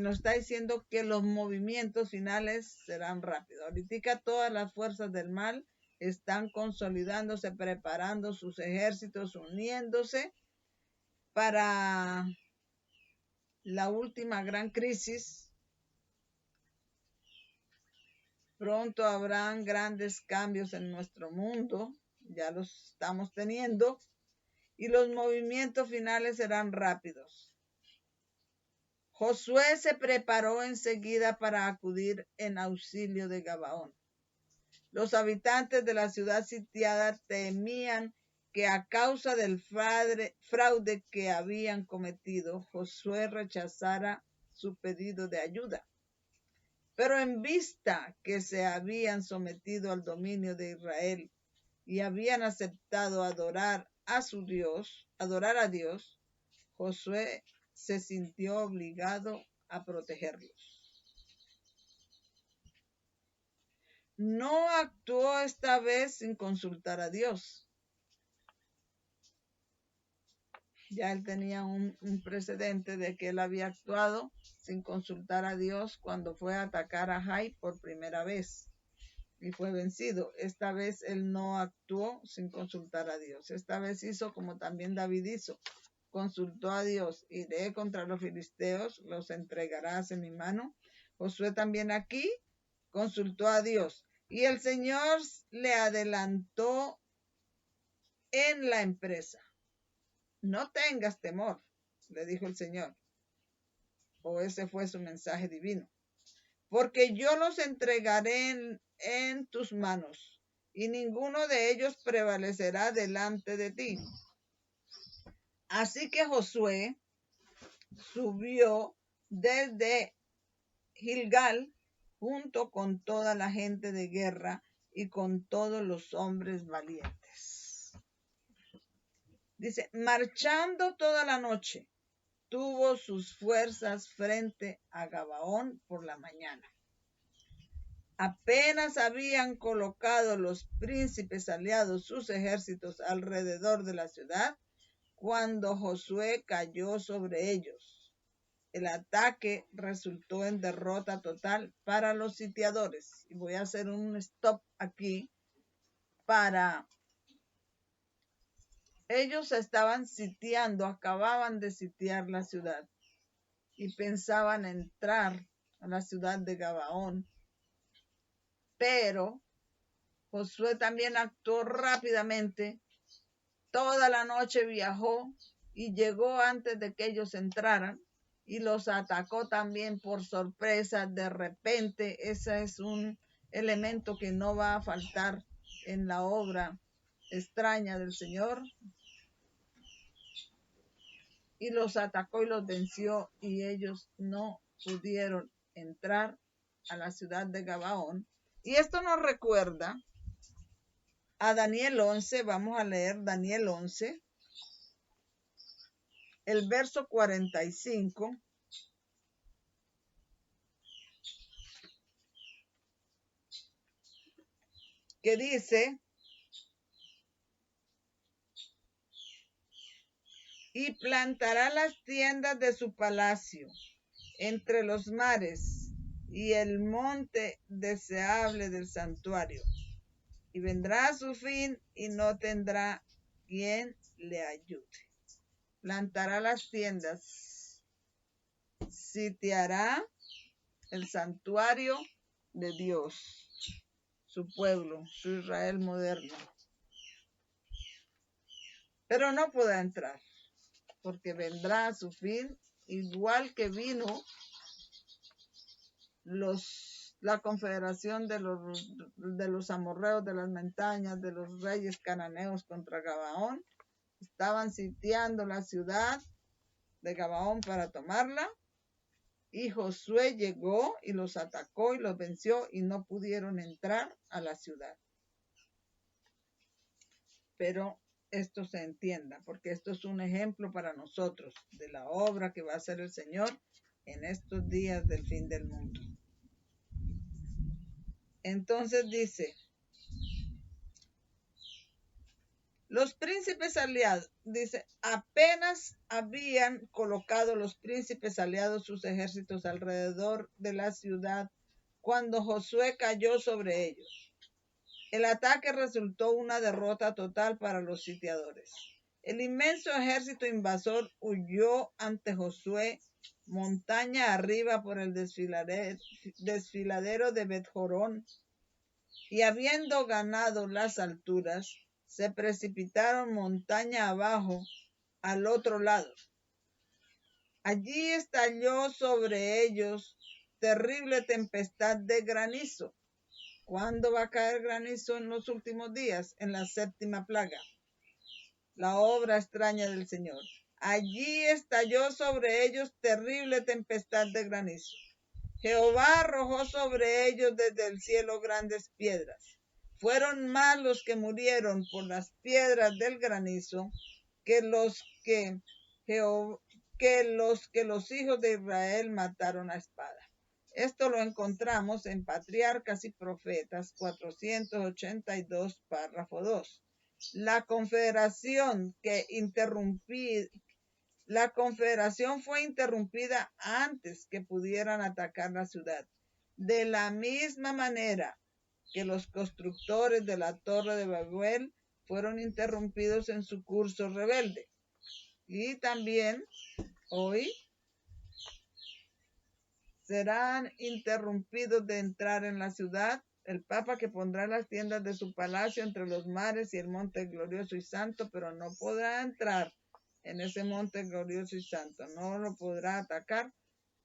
Nos está diciendo que los movimientos finales serán rápidos. Ahorita todas las fuerzas del mal están consolidándose, preparando sus ejércitos, uniéndose para la última gran crisis. Pronto habrán grandes cambios en nuestro mundo, ya los estamos teniendo, y los movimientos finales serán rápidos. Josué se preparó enseguida para acudir en auxilio de Gabaón. Los habitantes de la ciudad sitiada temían que a causa del fraude que habían cometido, Josué rechazara su pedido de ayuda. Pero en vista que se habían sometido al dominio de Israel y habían aceptado adorar a Dios, Josué se sintió obligado a protegerlos. No actuó esta vez sin consultar a Dios. Ya él tenía un precedente de que él había actuado sin consultar a Dios cuando fue a atacar a Jai por primera vez y fue vencido. Esta vez él no actuó sin consultar a Dios. Esta vez hizo como también David hizo. Consultó a Dios: iré contra los filisteos, los entregarás en mi mano. Josué también aquí consultó a Dios y el Señor le adelantó en la empresa. No tengas temor, le dijo el Señor. O ese fue su mensaje divino. Porque yo los entregaré en tus manos y ninguno de ellos prevalecerá delante de ti. Así que Josué subió desde Gilgal junto con toda la gente de guerra y con todos los hombres valientes. Dice, marchando toda la noche, tuvo sus fuerzas frente a Gabaón por la mañana. Apenas habían colocado los príncipes aliados sus ejércitos alrededor de la ciudad, cuando Josué cayó sobre ellos. El ataque resultó en derrota total para los sitiadores. Y voy a hacer un stop aquí para... Ellos estaban sitiando, acababan de sitiar la ciudad y pensaban entrar a la ciudad de Gabaón. Pero Josué también actuó rápidamente. Toda la noche viajó y llegó antes de que ellos entraran y los atacó también por sorpresa, de repente. Ese es un elemento que no va a faltar en la obra extraña del Señor. Y los atacó y los venció y ellos no pudieron entrar a la ciudad de Gabaón. Y esto nos recuerda a Daniel 11. Vamos a leer Daniel 11, el verso 45. Que dice: y plantará las tiendas de su palacio entre los mares y el monte deseable del santuario, y vendrá a su fin y no tendrá quien le ayude. Plantará las tiendas, sitiará el santuario de Dios, su pueblo, su Israel moderno. Pero no podrá entrar, porque vendrá a su fin, igual que vino la confederación de los amorreos de las montañas, de los reyes cananeos contra Gabaón. Estaban sitiando la ciudad de Gabaón para tomarla, y Josué llegó y los atacó y los venció y no pudieron entrar a la ciudad. Pero esto se entienda, porque esto es un ejemplo para nosotros de la obra que va a hacer el Señor en estos días del fin del mundo. Entonces dice, los príncipes aliados, dice, apenas habían colocado los príncipes aliados sus ejércitos alrededor de la ciudad cuando Josué cayó sobre ellos. El ataque resultó una derrota total para los sitiadores. El inmenso ejército invasor huyó ante Josué montaña arriba por el desfiladero de Bet-Jorón, y habiendo ganado las alturas, se precipitaron montaña abajo al otro lado. Allí estalló sobre ellos terrible tempestad de granizo. ¿Cuándo va a caer granizo en los últimos días? En la 7ª plaga, la obra extraña del Señor. Allí estalló sobre ellos terrible tempestad de granizo. Jehová arrojó sobre ellos desde el cielo grandes piedras. Fueron más los que murieron por las piedras del granizo que los que los hijos de Israel mataron a espada. Esto lo encontramos en Patriarcas y Profetas 482, párrafo 2. La confederación fue interrumpida antes que pudieran atacar la ciudad. De la misma manera que los constructores de la Torre de Babel fueron interrumpidos en su curso rebelde. Y también hoy serán interrumpidos de entrar en la ciudad el Papa, que pondrá las tiendas de su palacio entre los mares y el monte glorioso y santo, pero no podrá entrar en ese monte glorioso y santo, no lo podrá atacar,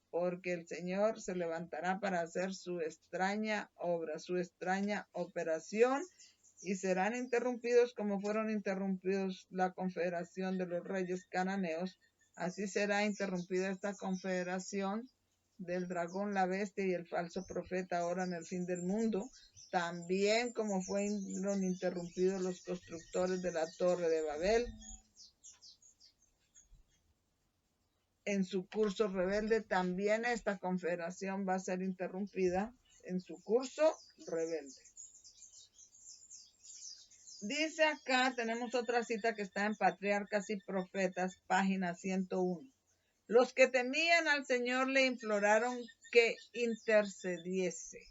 porque el Señor se levantará para hacer su extraña obra, su extraña operación, y serán interrumpidos como fueron interrumpidos la confederación de los reyes cananeos. Así será interrumpida esta confederación del dragón, la bestia y el falso profeta ahora en el fin del mundo, también como fueron interrumpidos los constructores de la Torre de Babel en su curso rebelde. También esta confederación va a ser interrumpida en su curso rebelde. Dice acá, tenemos otra cita que está en Patriarcas y Profetas, página 101. Los que temían al Señor le imploraron que intercediese.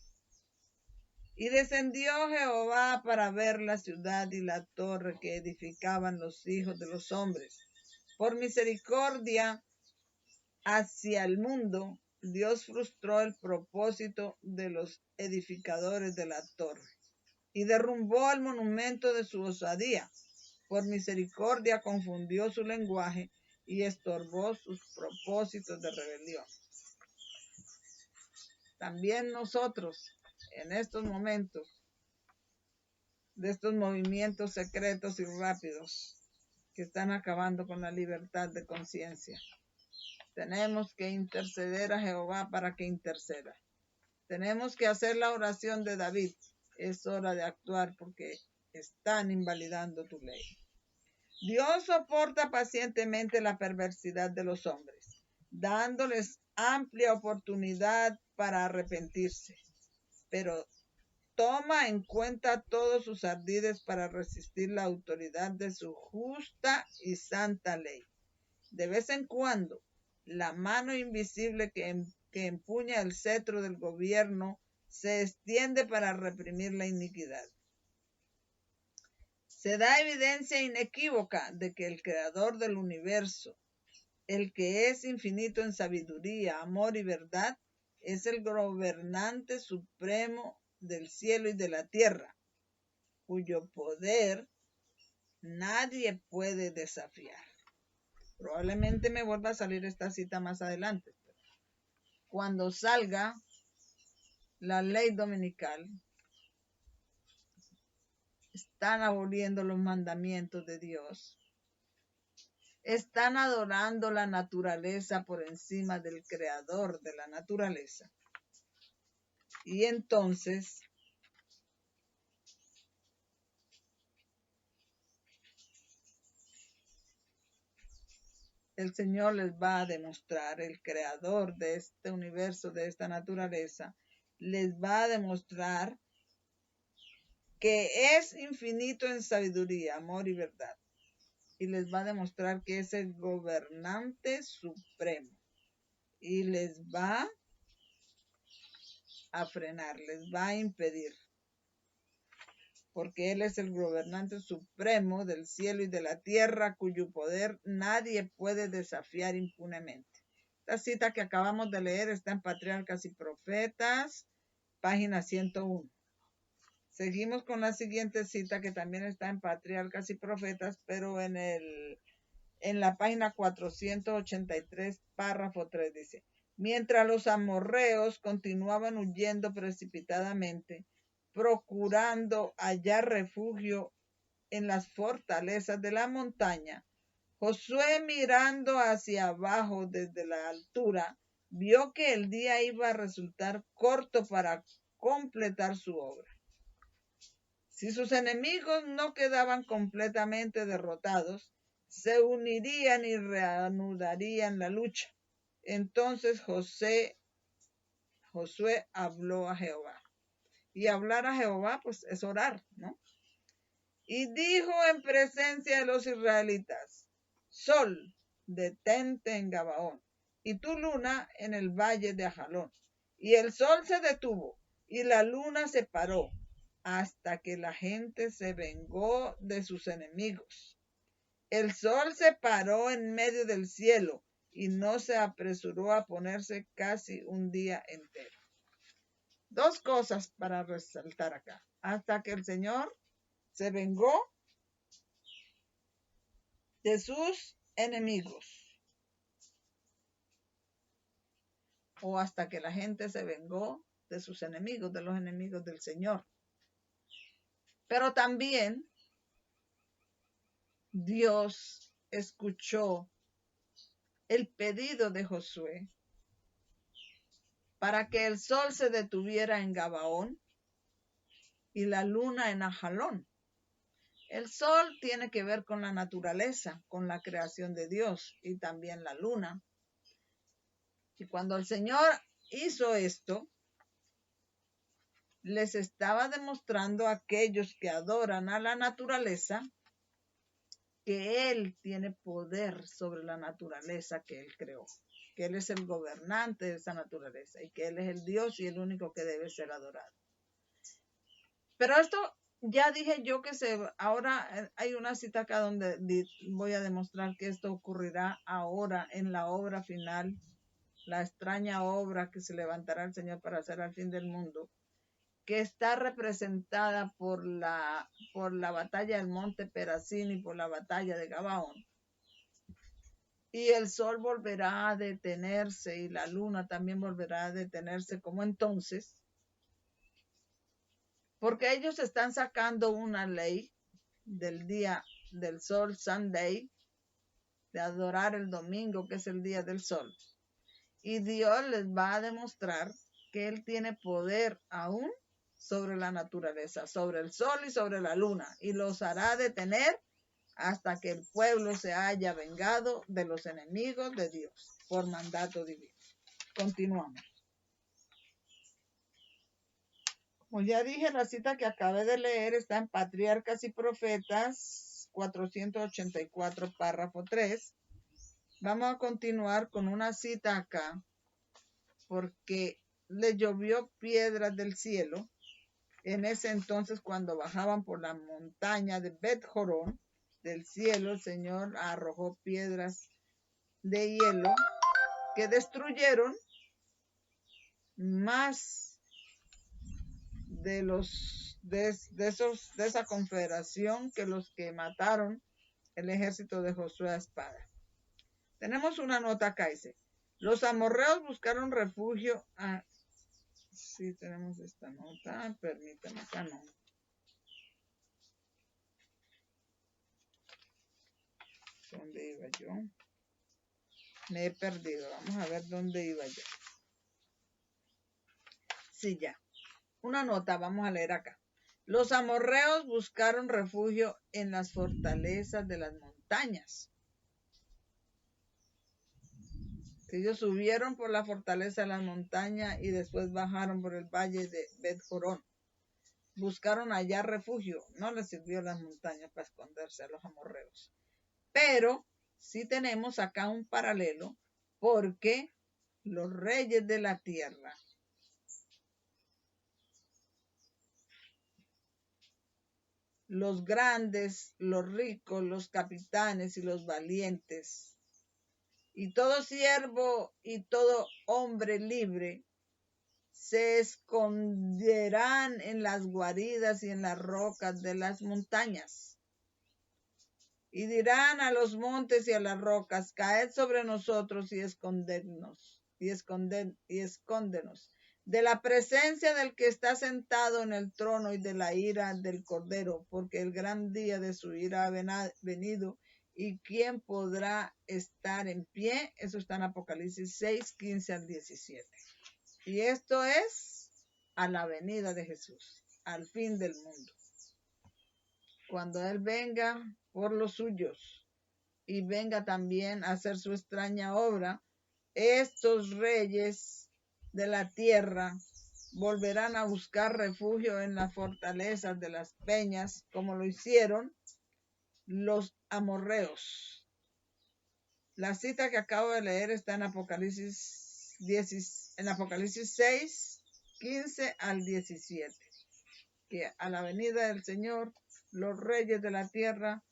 Y descendió Jehová para ver la ciudad y la torre que edificaban los hijos de los hombres. Por misericordia hacia el mundo, Dios frustró el propósito de los edificadores de la torre y derrumbó el monumento de su osadía. Por misericordia confundió su lenguaje y estorbó sus propósitos de rebelión. También nosotros, en estos momentos, de estos movimientos secretos y rápidos que están acabando con la libertad de conciencia, tenemos que interceder a Jehová para que interceda. Tenemos que hacer la oración de David. Es hora de actuar porque están invalidando tu ley. Dios soporta pacientemente la perversidad de los hombres, dándoles amplia oportunidad para arrepentirse, pero toma en cuenta todos sus ardides para resistir la autoridad de su justa y santa ley. De vez en cuando, la mano invisible que empuña el cetro del gobierno se extiende para reprimir la iniquidad. Se da evidencia inequívoca de que el creador del universo, el que es infinito en sabiduría, amor y verdad, es el gobernante supremo del cielo y de la tierra, cuyo poder nadie puede desafiar. Probablemente me vuelva a salir esta cita más adelante. Cuando salga la ley dominical, están aboliendo los mandamientos de Dios. Están adorando la naturaleza por encima del creador de la naturaleza. Y entonces el Señor les va a demostrar, el creador de este universo, de esta naturaleza, les va a demostrar que es infinito en sabiduría, amor y verdad. Y les va a demostrar que es el gobernante supremo. Y les va a frenar, les va a impedir. Porque Él es el gobernante supremo del cielo y de la tierra, cuyo poder nadie puede desafiar impunemente. Esta cita que acabamos de leer está en Patriarcas y Profetas, página 101. Seguimos con la siguiente cita que también está en Patriarcas y Profetas, pero en la página 483, párrafo 3 dice: mientras los amorreos continuaban huyendo precipitadamente, procurando hallar refugio en las fortalezas de la montaña, Josué, mirando hacia abajo desde la altura, vio que el día iba a resultar corto para completar su obra. Si sus enemigos no quedaban completamente derrotados, se unirían y reanudarían la lucha. Entonces Josué habló a Jehová. Y hablar a Jehová, pues es orar, ¿no? Y dijo en presencia de los israelitas: Sol, detente en Gabaón, y tu luna en el valle de Ajalón. Y el sol se detuvo, y la luna se paró, hasta que la gente se vengó de sus enemigos. El sol se paró en medio del cielo, y no se apresuró a ponerse casi un día entero. Dos cosas para resaltar acá. Hasta que el Señor se vengó de sus enemigos, o hasta que la gente se vengó de sus enemigos, de los enemigos del Señor. Pero también Dios escuchó el pedido de Josué para que el sol se detuviera en Gabaón y la luna en Ajalón. El sol tiene que ver con la naturaleza, con la creación de Dios, y también la luna. Y cuando el Señor hizo esto, les estaba demostrando a aquellos que adoran a la naturaleza que Él tiene poder sobre la naturaleza que Él creó, que Él es el gobernante de esa naturaleza y que Él es el Dios y el único que debe ser adorado. Pero esto ya dije yo que ahora hay una cita acá donde voy a demostrar que esto ocurrirá ahora en la obra final, la extraña obra que se levantará el Señor para hacer al fin del mundo, que está representada por la batalla del monte Perazín y por la batalla de Gabaón. Y el sol volverá a detenerse y la luna también volverá a detenerse como entonces, porque ellos están sacando una ley del día del sol, Sunday, de adorar el domingo, que es el día del sol. Y Dios les va a demostrar que Él tiene poder aún sobre la naturaleza, sobre el sol y sobre la luna, y los hará detener hasta que el pueblo se haya vengado de los enemigos de Dios por mandato divino. Continuamos. Como ya dije, la cita que acabé de leer está en Patriarcas y Profetas 484, párrafo 3. Vamos a continuar con una cita acá, porque le llovió piedras del cielo. En ese entonces, cuando bajaban por la montaña de Bet-Jorón, del cielo, el Señor arrojó piedras de hielo que destruyeron más de esa confederación que los que mataron el ejército de Josué a espada. Tenemos una nota acá, dice: los amorreos buscaron refugio a... Sí, tenemos esta nota, permítanme, acá no. ¿Dónde iba yo? Me he perdido, vamos a ver dónde iba yo. Sí, ya. Una nota, vamos a leer acá. Los amorreos buscaron refugio en las fortalezas de las montañas. Ellos subieron por la fortaleza de las montañas y después bajaron por el valle de Bet-Jorón. Buscaron allá refugio. No les sirvió las montañas para esconderse a los amorreos. Pero sí tenemos acá un paralelo, porque los reyes de la tierra, los grandes, los ricos, los capitanes y los valientes, y todo siervo y todo hombre libre, se esconderán en las guaridas y en las rocas de las montañas. Y dirán a los montes y a las rocas: caed sobre nosotros y escóndenos de la presencia del que está sentado en el trono y de la ira del Cordero, porque el gran día de su ira ha venido ¿Y quién podrá estar en pie? Eso está en Apocalipsis 6, 15 al 17. Y esto es a la venida de Jesús, al fin del mundo. Cuando Él venga por los suyos y venga también a hacer su extraña obra, estos reyes de la tierra volverán a buscar refugio en las fortalezas de las peñas, como lo hicieron los amorreos. La cita que acabo de leer está en Apocalipsis 6, 15 al 17, que a la venida del Señor, los reyes de la tierra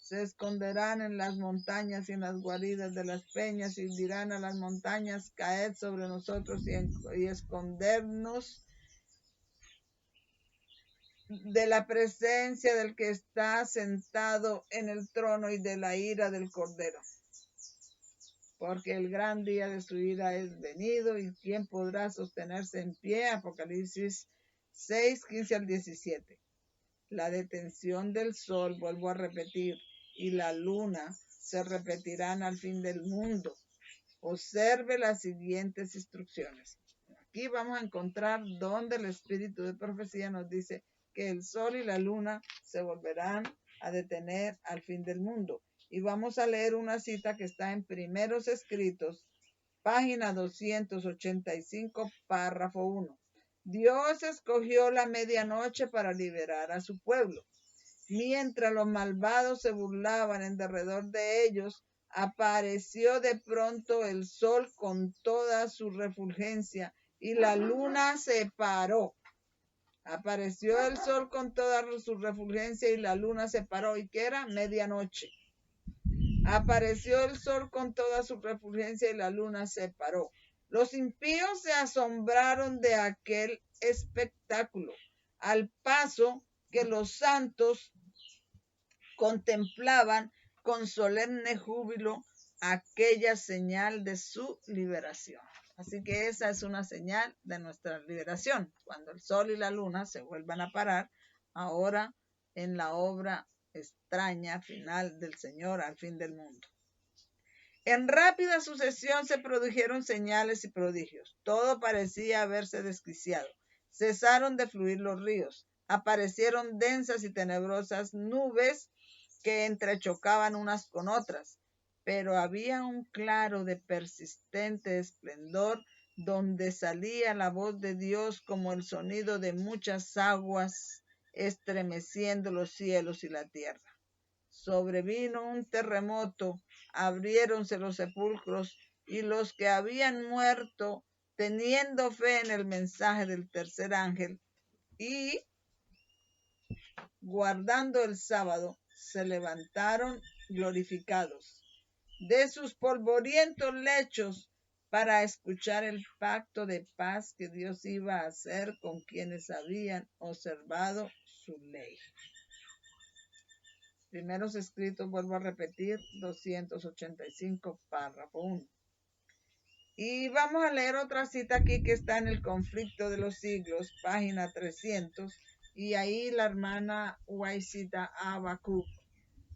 se esconderán en las montañas y en las guaridas de las peñas y dirán a las montañas, caed sobre nosotros y escondernos de la presencia del que está sentado en el trono y de la ira del Cordero. Porque el gran día de su ira es venido, y quién podrá sostenerse en pie. Apocalipsis 6, 15 al 17. La detención del sol, vuelvo a repetir, y la luna se repetirán al fin del mundo. Observe las siguientes instrucciones. Aquí vamos a encontrar donde el espíritu de profecía nos dice que el sol y la luna se volverán a detener al fin del mundo. Y vamos a leer una cita que está en Primeros Escritos, página 285, párrafo 1. Dios escogió la medianoche para liberar a su pueblo. Mientras los malvados se burlaban en derredor de ellos, apareció de pronto el sol con toda su refulgencia y la luna se paró. Apareció el sol con toda su refulgencia y la luna se paró. ¿Y qué era? Medianoche. Apareció el sol con toda su refulgencia y la luna se paró. Los impíos se asombraron de aquel espectáculo, al paso que los santos contemplaban con solemne júbilo aquella señal de su liberación. Así que esa es una señal de nuestra liberación, cuando el sol y la luna se vuelvan a parar, ahora en la obra extraña final del Señor al fin del mundo. En rápida sucesión se produjeron señales y prodigios. Todo parecía haberse desquiciado. Cesaron de fluir los ríos. Aparecieron densas y tenebrosas nubes que entrechocaban unas con otras, pero había un claro de persistente esplendor donde salía la voz de Dios como el sonido de muchas aguas estremeciendo los cielos y la tierra. Sobrevino un terremoto, abriéronse los sepulcros y los que habían muerto, teniendo fe en el mensaje del tercer ángel y guardando el sábado, se levantaron glorificados de sus polvorientos lechos para escuchar el pacto de paz que Dios iba a hacer con quienes habían observado su ley. Primeros Escritos, vuelvo a repetir, 285, párrafo 1. Y vamos a leer otra cita aquí que está en el Conflicto de los Siglos, página 300, y ahí la hermana White cita a Habacuc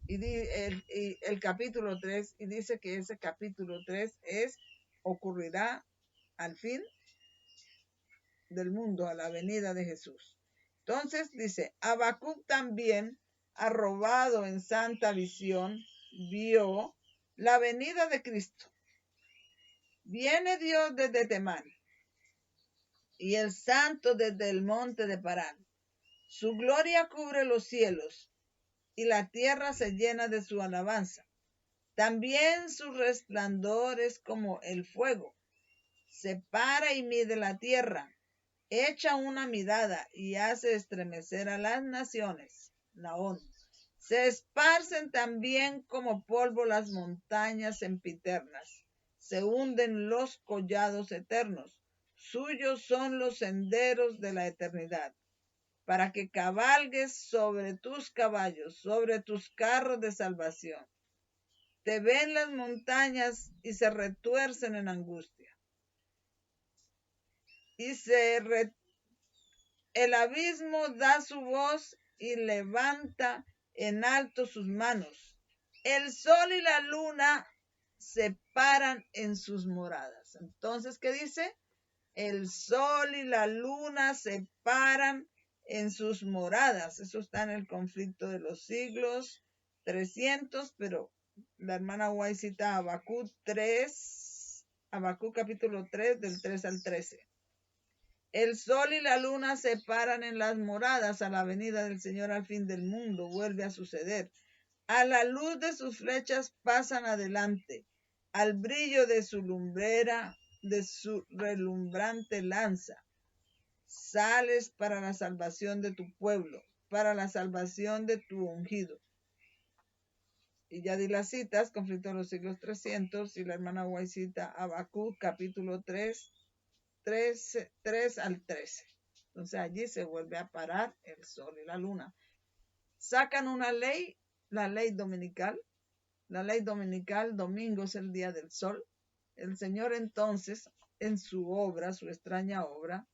y el capítulo 3, y dice que ese capítulo 3 ocurrirá al fin del mundo, a la venida de Jesús. Entonces dice, Habacuc también, arrobado en santa visión, vio la venida de Cristo. Viene Dios desde Temán y el Santo desde el monte de Parán. Su gloria cubre los cielos y la tierra se llena de su alabanza. También su resplandor es como el fuego. Separa y mide la tierra, echa una mirada y hace estremecer a las naciones. La ONU. Se esparcen también como polvo las montañas sempiternas. Se hunden los collados eternos. Suyos son los senderos de la eternidad, para que cabalgues sobre tus caballos, sobre tus carros de salvación. Te ven las montañas y se retuercen en angustia. Y el abismo da su voz y levanta en alto sus manos. El sol y la luna se paran en sus moradas. Entonces, ¿qué dice? El sol y la luna se paran en sus moradas. Eso está en el conflicto de los siglos 300, pero la hermana White cita Habacuc 3, Habacuc capítulo 3, del 3 al 13. El sol y la luna se paran en las moradas a la venida del Señor al fin del mundo. Vuelve a suceder. A la luz de sus flechas pasan adelante. Al brillo de su lumbrera, de su relumbrante lanza. Sales para la salvación de tu pueblo, para la salvación de tu ungido. Y ya di las citas, conflicto de los siglos 300, y la hermana White cita Habacuc capítulo 3, 3 al 13. Entonces allí se vuelve a parar el sol y la luna. Sacan una ley, la ley dominical. La ley dominical, domingo es el día del sol. El Señor entonces, en su obra, su extraña obra,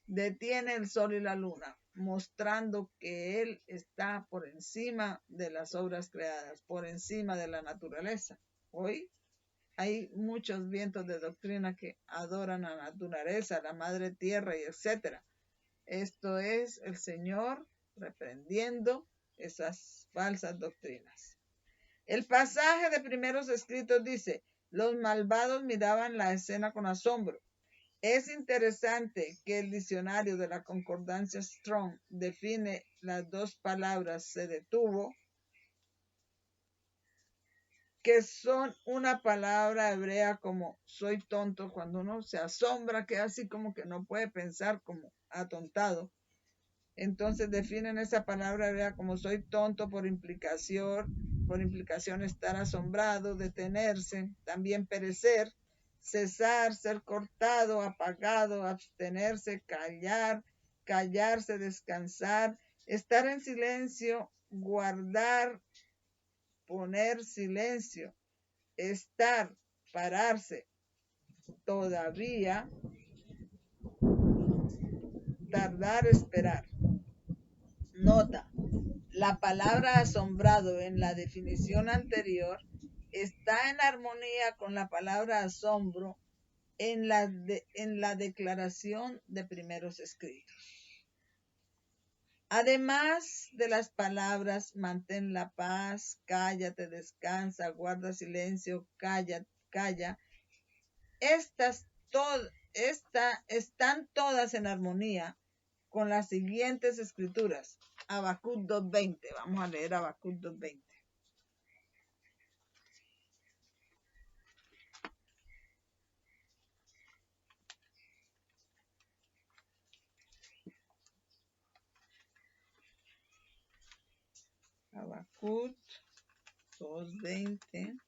detiene el sol y la luna, mostrando que Él está por encima de las obras creadas, por encima de la naturaleza. Hoy hay muchos vientos de doctrina que adoran a la naturaleza, a la madre tierra y etcétera. Esto es el Señor reprendiendo esas falsas doctrinas. El pasaje de primeros escritos dice: los malvados miraban la escena con asombro. Es interesante que el diccionario de la concordancia Strong define las dos palabras se detuvo, que son una palabra hebrea como soy tonto. Cuando uno se asombra, queda así como que no puede pensar, como atontado. Entonces definen esa palabra hebrea como soy tonto, por implicación estar asombrado, detenerse, también perecer, cesar, ser cortado, apagado, abstenerse, callar, callarse, descansar, estar en silencio, guardar, poner silencio, estar, pararse, todavía, tardar, esperar. Nota: la palabra asombrado en la definición anterior está en armonía con la palabra asombro en la declaración de primeros escritos. Además de las palabras mantén la paz, cállate, descansa, guarda silencio, calla, están todas en armonía con las siguientes escrituras. Habacuc 2:20. Vamos a leer Habacuc 2:20. Habacuc 2:20.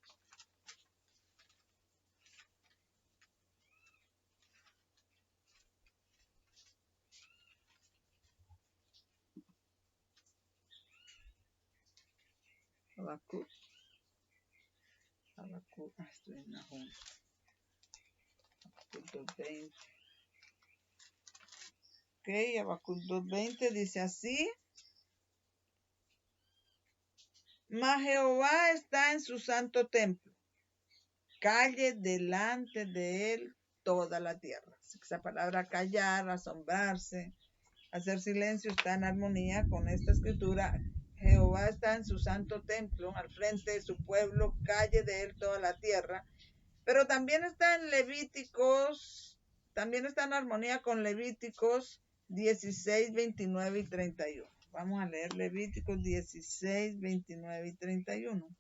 Habacuc. Estoy en Nahum. Habacuc 2:20. Ok, Habacuc 2:20 dice así: mas Jehová está en su santo templo, calle delante de él toda la tierra. Esa palabra callar, asombrarse, hacer silencio está en armonía con esta escritura. Jehová está en su santo templo, al frente de su pueblo, calle de él toda la tierra. Pero también está en Levíticos, también está en armonía con Levíticos 16, 29 y 31. Vamos a leer Levíticos 16, 29 y 31.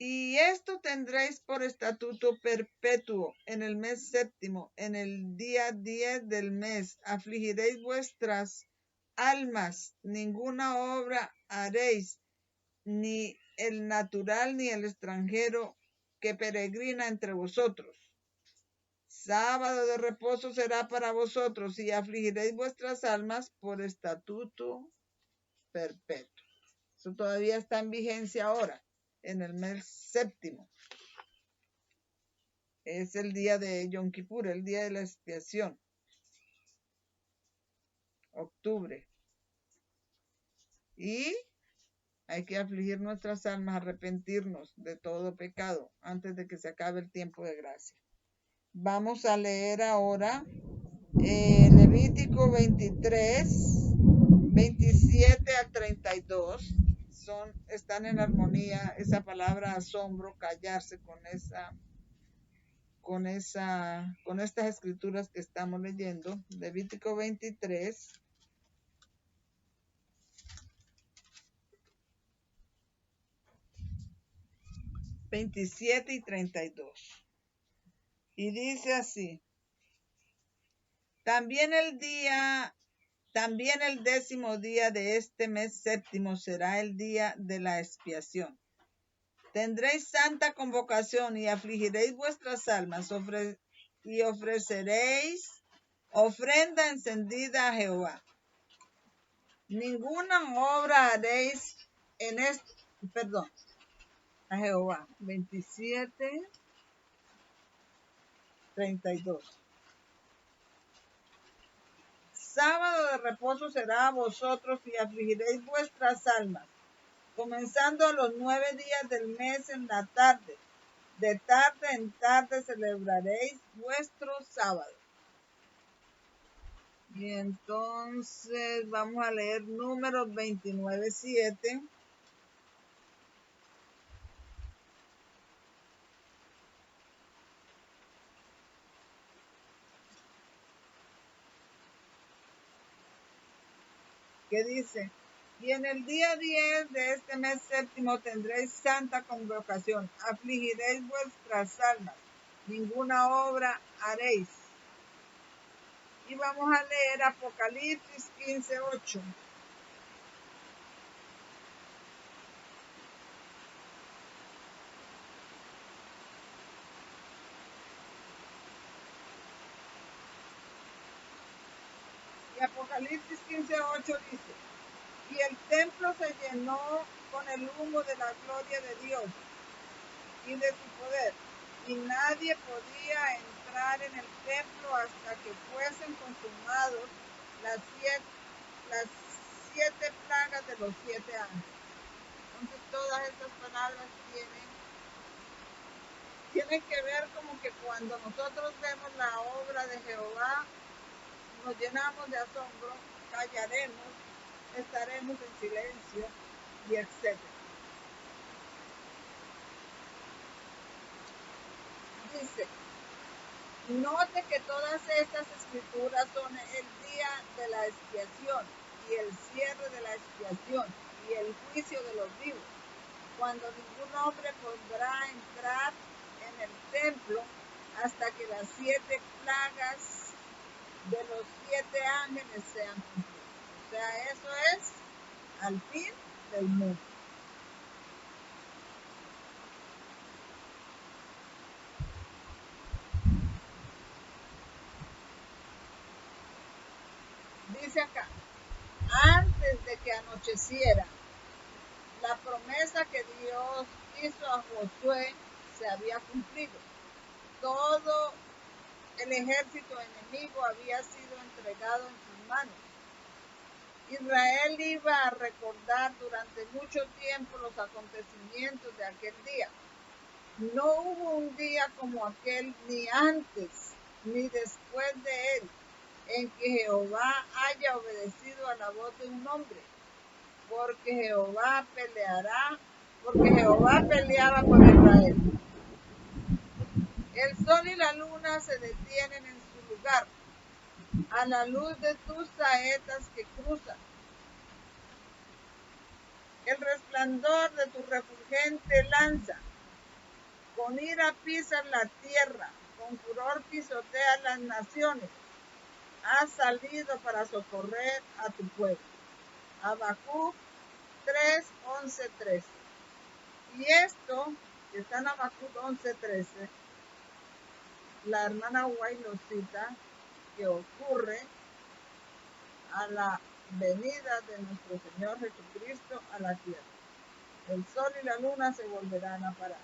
Y esto tendréis por estatuto perpetuo en el mes séptimo, en el día 10 del mes. Afligiréis vuestras almas, ninguna obra haréis, ni el natural ni el extranjero que peregrina entre vosotros. Sábado de reposo será para vosotros, y afligiréis vuestras almas por estatuto perpetuo. Eso todavía está en vigencia ahora, en el mes séptimo. Es el día de Yom Kippur, el día de la expiación. octubre. Y hay que afligir nuestras almas, arrepentirnos de todo pecado antes de que se acabe el tiempo de gracia. Vamos a leer ahora Levítico 23, 27 al 32. Están en armonía esa palabra asombro, callarse con estas escrituras que estamos leyendo. Levítico 23. 27 y 32. Y dice así: también el 10º día de este mes séptimo será el día de la expiación. Tendréis santa convocación y afligiréis vuestras almas y ofreceréis ofrenda encendida a Jehová. Ninguna obra haréis a Jehová. 27, 32. Sábado de reposo será a vosotros y afligiréis vuestras almas, comenzando a los 9 días del mes en la tarde. De tarde en tarde celebraréis vuestro sábado. Y entonces vamos a leer Números 29:7. Que dice: y en el día 10 de este mes séptimo tendréis santa convocación, afligiréis vuestras almas, ninguna obra haréis. Y vamos a leer Apocalipsis 15:8. Y Apocalipsis 15:8 dice: y el templo se llenó con el humo de la gloria de Dios y de su poder, y nadie podía entrar en el templo hasta que fuesen consumados las 7 plagas de los 7 años. Entonces todas estas palabras tienen que ver como que cuando nosotros vemos la obra de Jehová, nos llenamos de asombro, callaremos, estaremos en silencio y etc. Dice: note que todas estas escrituras son el día de la expiación y el cierre de la expiación y el juicio de los vivos, cuando ningún hombre podrá entrar en el templo hasta que las 7 plagas de los 7 ángeles sean cumplidas. O sea, eso es al fin del mundo. Dice acá: antes de que anocheciera, la promesa que Dios hizo a Josué se había cumplido. Todo el ejército enemigo había sido entregado en sus manos. Israel iba a recordar durante mucho tiempo los acontecimientos de aquel día. No hubo un día como aquel, ni antes ni después de él, en que Jehová haya obedecido a la voz de un hombre, porque Jehová peleaba por Israel. El sol y la luna se detienen en su lugar, a la luz de tus saetas que cruzan. El resplandor de tu refulgente lanza. Con ira pisas la tierra, con furor pisoteas las naciones. Has salido para socorrer a tu pueblo. Habacuc 3:11-13. Y esto que está en Habacuc 11:13, la hermana White lo cita, que ocurre a la venida de nuestro Señor Jesucristo a la tierra. El sol y la luna se volverán a parar.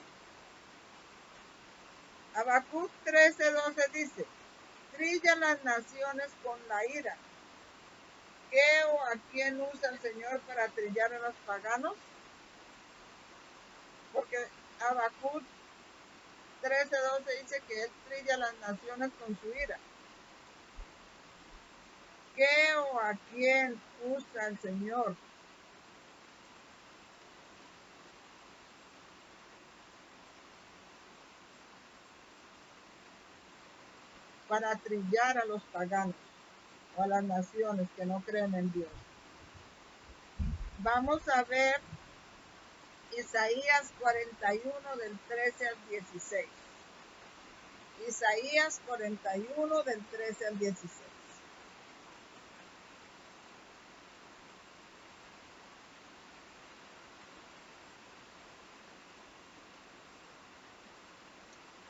Habacuc 13:12 dice: trilla las naciones con la ira, ¿Qué o a quién usa el Señor para trillar a los paganos? Porque Habacuc 13:12 dice que Él trilla a las naciones con su ira. ¿Qué o a quién usa el Señor para trillar a los paganos o a las naciones que no creen en Dios? Vamos a ver Isaías 41 del 13 al 16. Isaías 41 del 13 al 16.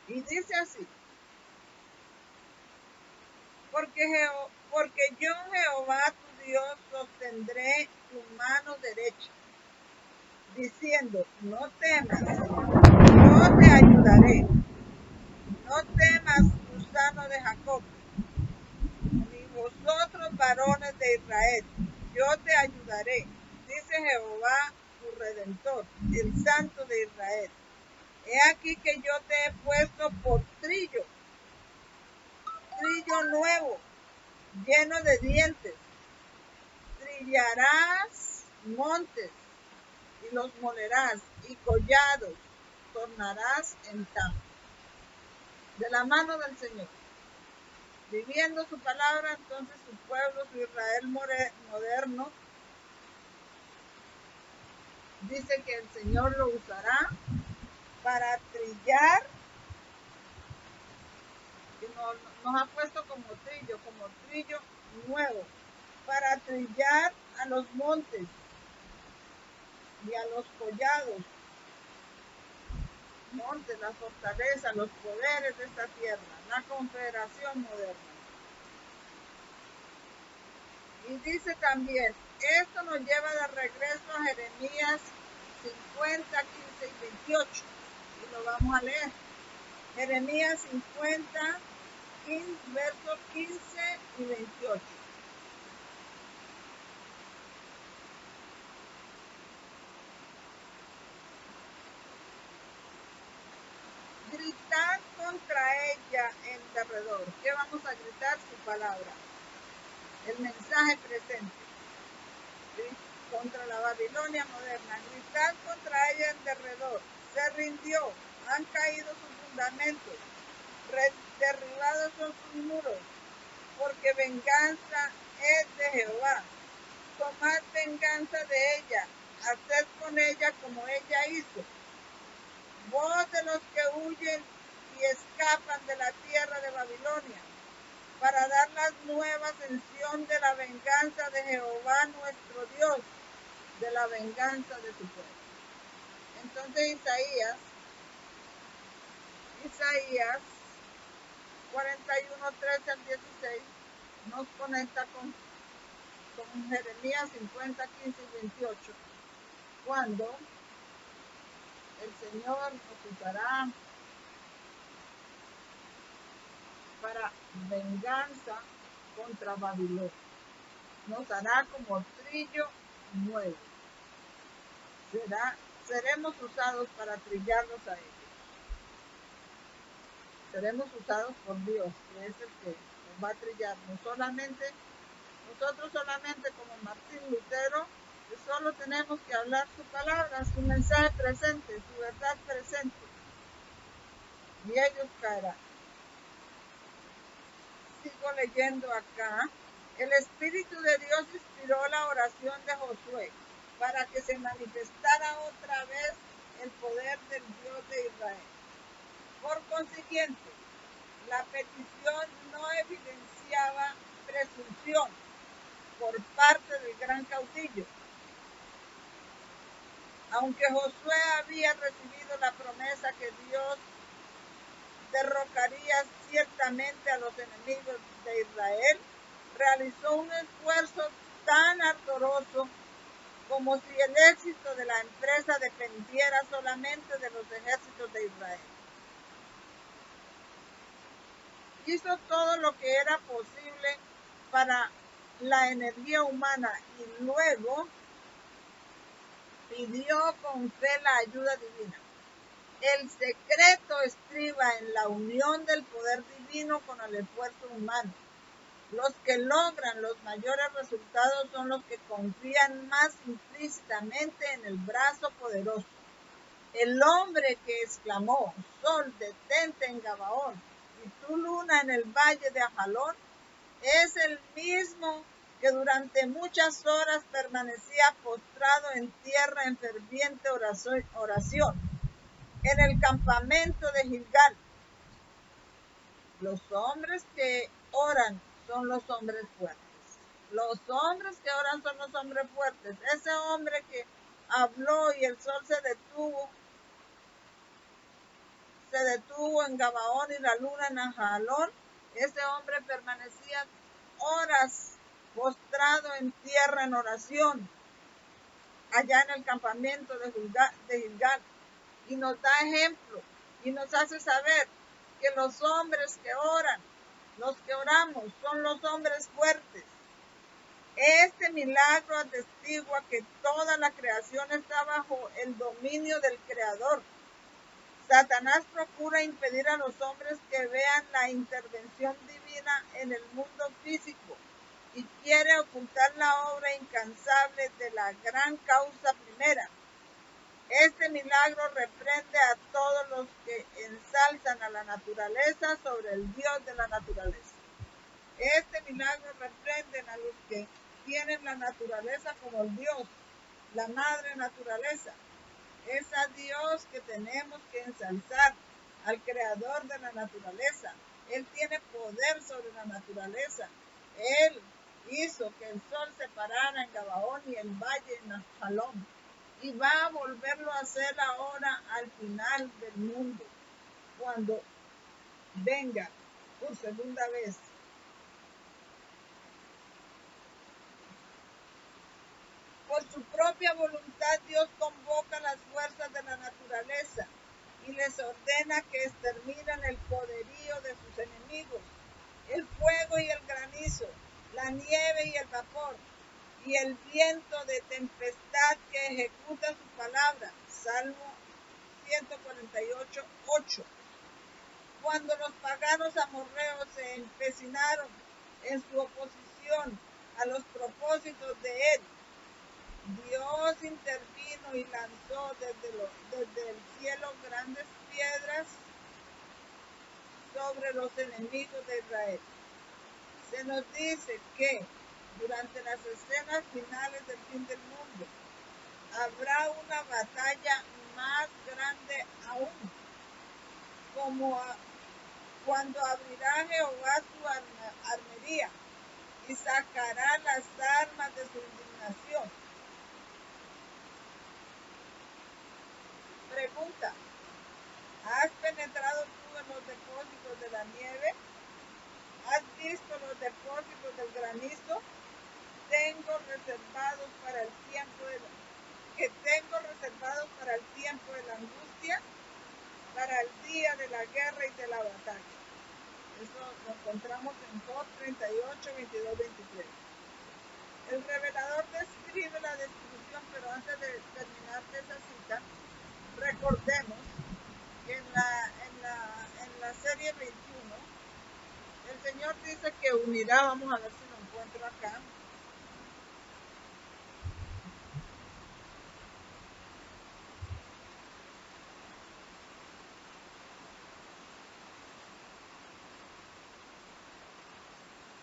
Y dice así: porque yo, Jehová tu Dios, sostendré tu mano derecha, diciendo, no temas, yo te ayudaré. No temas, gusano de Jacob, ni vosotros varones de Israel, yo te ayudaré, dice Jehová tu Redentor, el Santo de Israel. He aquí que yo te he puesto por trillo nuevo, lleno de dientes. Trillarás montes y los molerás, y collados tornarás en campo. De la mano del Señor, viviendo su palabra, entonces su pueblo, su Israel moderno, dice que el Señor lo usará para trillar, y nos ha puesto como trillo nuevo, para trillar a los montes y a los collados, montes, la fortaleza, los poderes de esta tierra, la confederación moderna. Y dice también, esto nos lleva de regreso a Jeremías 50, 15 y 28. Y lo vamos a leer. Jeremías 50, versos 15 y 28. Gritar contra ella en derredor. ¿Qué vamos a gritar? Su palabra. El mensaje presente. ¿Sí? Contra la Babilonia moderna. Gritar contra ella en derredor. Se rindió. Han caído sus fundamentos. Derribados son sus muros. Porque venganza es de Jehová. Tomad venganza de ella. Haced con ella como ella hizo. Voz de los que huyen y escapan de la tierra de Babilonia, para dar las nuevas en Sión de la venganza de Jehová nuestro Dios, de la venganza de su pueblo. Entonces Isaías 41, 13 al 16 nos conecta con Jeremías 50, 15 y 28, cuando el Señor nos usará para venganza contra Babilonia. Nos hará como trillo nuevo. Seremos usados para trillarlos a ellos. Seremos usados por Dios, que es el que nos va a trillar. Nosotros solamente como Martín Lutero, que solo tenemos que hablar su palabra, su mensaje presente, su verdad presente. Y ellos caerán. Sigo leyendo acá. El Espíritu de Dios inspiró la oración de Josué para que se manifestara otra vez el poder del Dios de Israel. Por consiguiente, la petición no evidenciaba presunción por parte del gran caudillo. Aunque Josué había recibido la promesa que Dios derrocaría ciertamente a los enemigos de Israel, realizó un esfuerzo tan ardoroso como si el éxito de la empresa dependiera solamente de los ejércitos de Israel. Hizo todo lo que era posible para la energía humana y luego pidió con fe la ayuda divina. El secreto estriba en la unión del poder divino con el esfuerzo humano. Los que logran los mayores resultados son los que confían más implícitamente en el brazo poderoso. El hombre que exclamó: Sol, detente en Gabaón, y tu luna en el valle de Ajalón, es el mismo que durante muchas horas permanecía postrado en tierra en ferviente oración en el campamento de Gilgal. Los hombres que oran son los hombres fuertes. Los hombres que oran son los hombres fuertes. Ese hombre que habló y el sol se detuvo en Gabaón y la luna en Ajalón, ese hombre permanecía horas postrado en tierra en oración allá en el campamento de Gilgal, y nos da ejemplo y nos hace saber que los hombres que oran, los que oramos, son los hombres fuertes. Este milagro atestigua que toda la creación está bajo el dominio del Creador. Satanás procura impedir a los hombres que vean la intervención divina en el mundo físico y quiere ocultar la obra incansable de la gran causa primera. Este milagro reprende a todos los que ensalzan a la naturaleza sobre el Dios de la naturaleza. Este milagro reprende a los que tienen la naturaleza como el Dios, la madre naturaleza. Es a Dios que tenemos que ensalzar, al creador de la naturaleza. Él tiene poder sobre la naturaleza. Él hizo que el sol se parara en Gabaón y el valle en Ajalón. Y va a volverlo a hacer ahora al final del mundo, cuando venga por segunda vez. Por su propia voluntad, Dios convoca las fuerzas de la naturaleza y les ordena que exterminen el poderío de sus enemigos, el fuego y el granizo, la nieve y el vapor, y el viento de tempestad que ejecuta su palabra. Salmo 148:8. Cuando los paganos amorreos se empecinaron en su oposición a los propósitos de él, Dios intervino y lanzó desde el cielo grandes piedras sobre los enemigos de Israel. Se nos dice que durante las escenas finales del fin del mundo habrá una batalla más grande aún, como cuando abrirá Jehová su armería y sacará las armas de su indignación. Pregunta: ¿has penetrado tú en los depósitos de la nieve? ¿Has visto los depósitos del granizo? Tengo reservados para el tiempo de la angustia, para el día de la guerra y de la batalla. Eso lo encontramos en Job 38, 22, 23. El revelador describe la destrucción, pero antes de terminar esa cita, recordemos que en la serie 21, el Señor dice que unirá, vamos a ver si lo encuentro acá.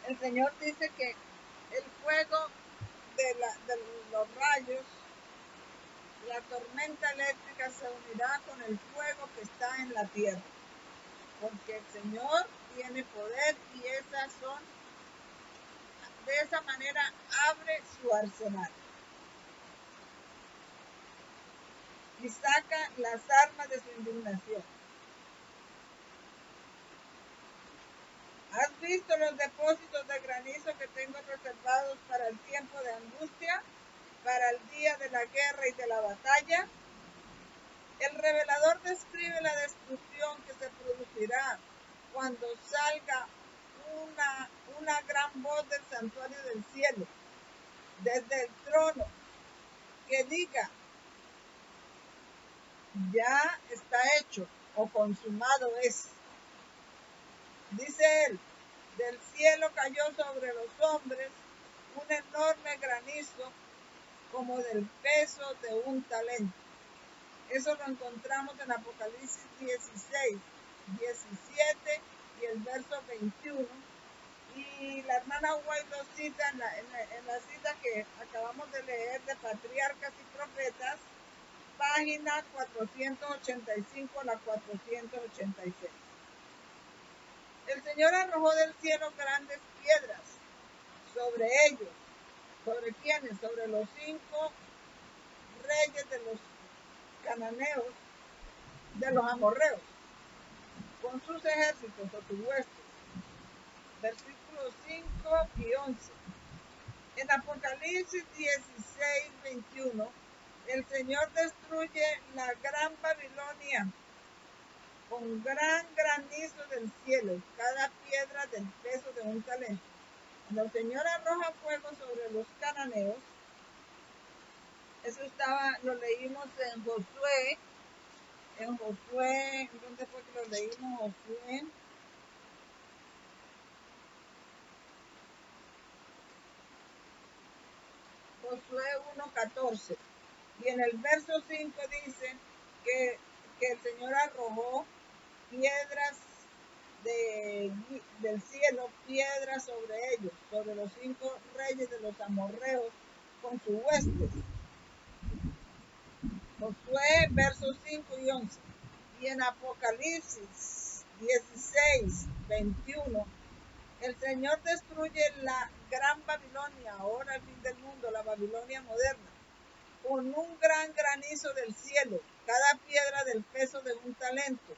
El Señor dice que el fuego de los rayos, la tormenta eléctrica se unirá con el fuego que está en la tierra, porque el Señor tiene poder y de esa manera abre su arsenal y saca las armas de su indignación. ¿Has visto los depósitos de granizo que tengo reservados para el tiempo de angustia, para el día de la guerra y de la batalla? El revelador describe la destrucción que se producirá cuando salga una gran voz del santuario del cielo, desde el trono, que diga, ya está hecho o consumado es. Dice él, del cielo cayó sobre los hombres un enorme granizo como del peso de un talento. Eso lo encontramos en Apocalipsis 16, 17 y el verso 21. Y la hermana White lo cita en la cita que acabamos de leer de Patriarcas y Profetas, página 485 a la 486. El Señor arrojó del cielo grandes piedras sobre ellos. ¿Sobre quiénes? Sobre los 5 reyes de los cananeos, de los amorreos, con sus ejércitos o sus huestes. Versículos 5 y 11. En Apocalipsis 16, 21, el Señor destruye la gran Babilonia con gran granizo del cielo, cada piedra del peso de un talento. Cuando el Señor arroja fuego sobre los cananeos, eso lo leímos en Josué. ¿Dónde fue que lo leímos? Josué 1:14. Y en el verso 5 dice que el Señor arrojó piedras del cielo, piedras sobre ellos, sobre los 5 reyes de los amorreos con sus huestes. Josué, versos 5 y 11. Y en Apocalipsis 16, 21, el Señor destruye la gran Babilonia, ahora el fin del mundo, la Babilonia moderna, con un gran granizo del cielo, cada piedra del peso de un talento.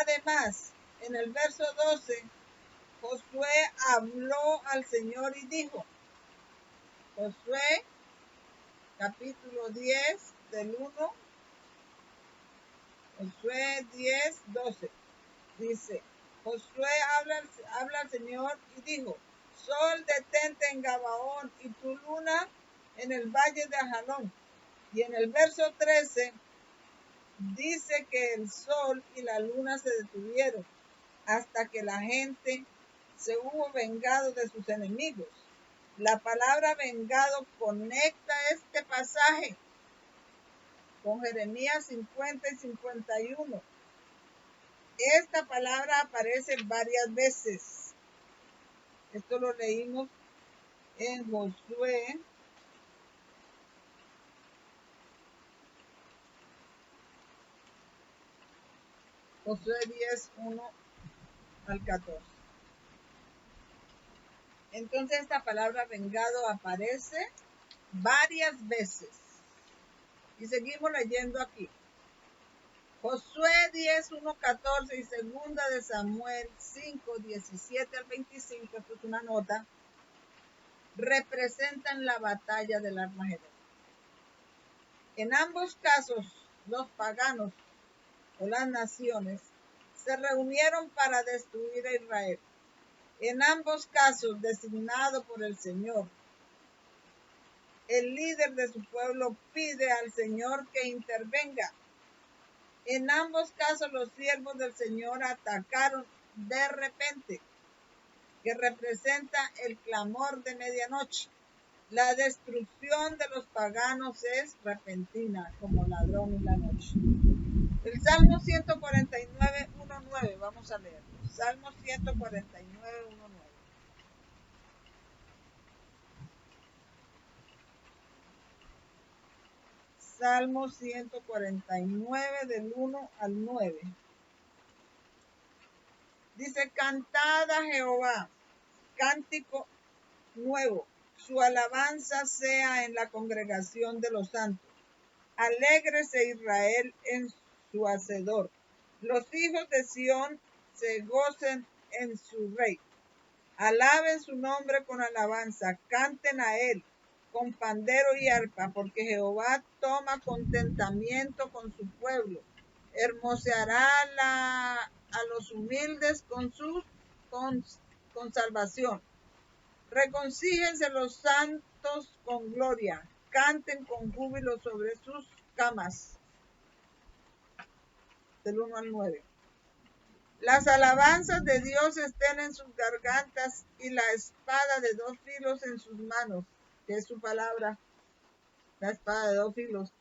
Además, en el verso 12, Josué habló al Señor y dijo, Josué, capítulo 10, del 1, Josué 10, 12, dice, Josué habla al Señor y dijo, Sol, detente en Gabaón y tu luna en el valle de Ajalón. Y en el verso 13 dice que el sol y la luna se detuvieron hasta que la gente se hubo vengado de sus enemigos. La palabra vengado conecta este pasaje con Jeremías 50 y 51. Esta palabra aparece varias veces. Esto lo leímos en Josué. Josué 10, 1 al 14. Entonces esta palabra vengado aparece varias veces. Y seguimos leyendo aquí. Josué 10, 1, 14 y segunda de Samuel 5, 17 al 25, esto es una nota, representan la batalla del Armagedón. En ambos casos, los paganos o las naciones se reunieron para destruir a Israel. En ambos casos, designado por el Señor, el líder de su pueblo pide al Señor que intervenga. En ambos casos, los siervos del Señor atacaron de repente, que representa el clamor de medianoche. La destrucción de los paganos es repentina, como ladrón en la noche. El Salmo 149, 1:9, vamos a leerlo. Salmo 149, 1:9. Salmo 149 del 1 al 9. Dice, cantad a Jehová, cántico nuevo, su alabanza sea en la congregación de los santos. Alégrese Israel en su hacedor. Los hijos de Sión se gocen en su rey. Alaben su nombre con alabanza, canten a él con pandero y arpa, porque Jehová toma contentamiento con su pueblo. Hermoseará a los humildes con con salvación. Reconcíjense los santos con gloria, canten con júbilo sobre sus camas. Del 1 al 9. Las alabanzas de Dios estén en sus gargantas y la espada de 2 filos en sus manos, que es su palabra, la espada de 2 filos,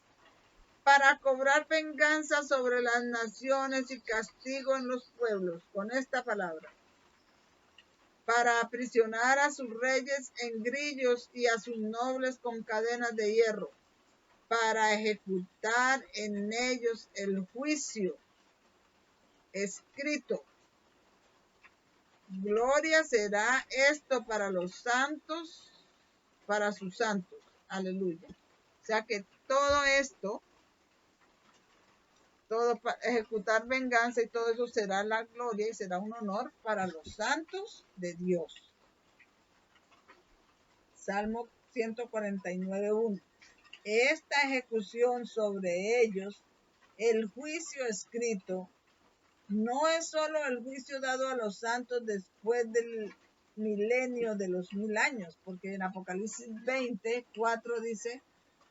para cobrar venganza sobre las naciones y castigo en los pueblos, con esta palabra, para aprisionar a sus reyes en grillos y a sus nobles con cadenas de hierro, para ejecutar en ellos el juicio escrito. Gloria será esto para los santos, para sus santos. Aleluya. O sea que todo esto, todo para ejecutar venganza y todo eso será la gloria y será un honor para los santos de Dios. Salmo 149:1. Esta ejecución sobre ellos, el juicio escrito, no es solo el juicio dado a los santos después del milenio de los 1000 años, porque en Apocalipsis 20:4 dice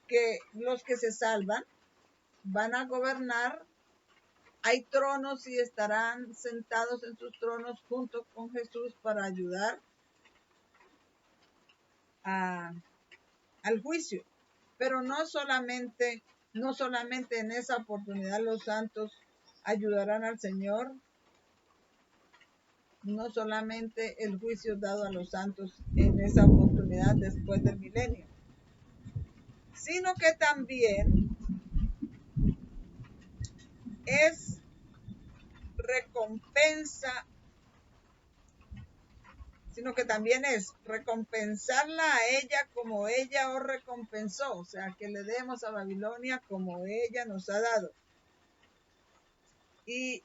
que los que se salvan van a gobernar, hay tronos y estarán sentados en sus tronos junto con Jesús para ayudar al juicio. Pero no solamente en esa oportunidad los santos ayudarán al Señor, no solamente el juicio dado a los santos en esa oportunidad después del milenio, sino que también es recompensarla a ella como ella os recompensó, o sea, que le demos a Babilonia como ella nos ha dado, y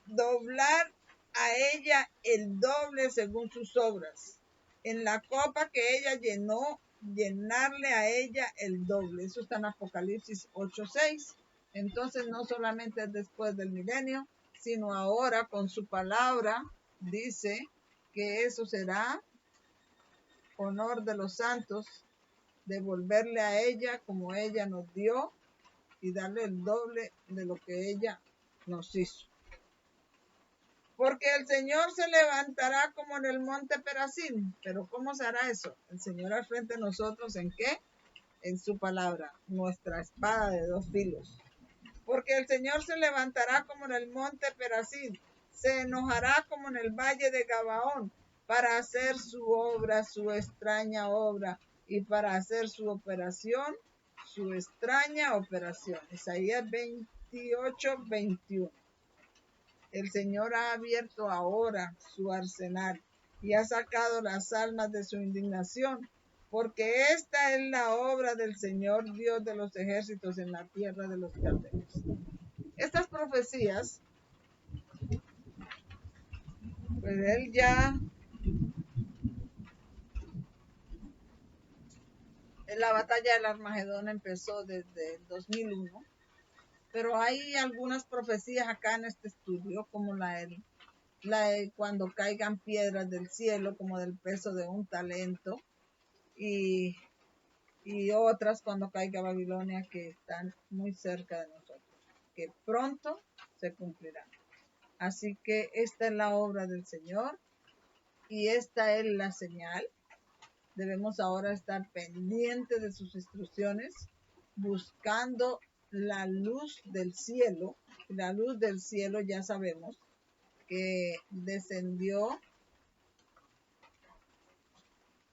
doblar a ella el doble según sus obras. En la copa que ella llenó, llenarle a ella el doble. Eso está en Apocalipsis 8:6. Entonces no solamente después del milenio, sino ahora con su palabra dice que eso será honor de los santos, devolverle a ella como ella nos dio y darle el doble de lo que ella nos hizo. Porque el Señor se levantará como en el monte Perazim. Pero ¿cómo se hará eso? El Señor al frente de nosotros, ¿en qué? En su palabra, nuestra espada de 2 filos. Porque el Señor se levantará como en el monte Perazim, se enojará como en el valle de Gabaón, para hacer su obra, su extraña obra, y para hacer su operación, su extraña operación. Isaías 28:21. El Señor ha abierto ahora su arsenal y ha sacado las almas de su indignación, porque esta es la obra del Señor Dios de los ejércitos en la tierra de los caldeos. Estas profecías, pues él ya, la batalla del Armagedón empezó desde el 2001, pero hay algunas profecías acá en este estudio, como la de cuando caigan piedras del cielo, como del peso de un talento, y otras cuando caiga Babilonia, que están muy cerca de nosotros, que pronto se cumplirán. Así que esta es la obra del Señor y esta es la señal. Debemos ahora estar pendientes de sus instrucciones, buscando la luz del cielo. La luz del cielo ya sabemos que descendió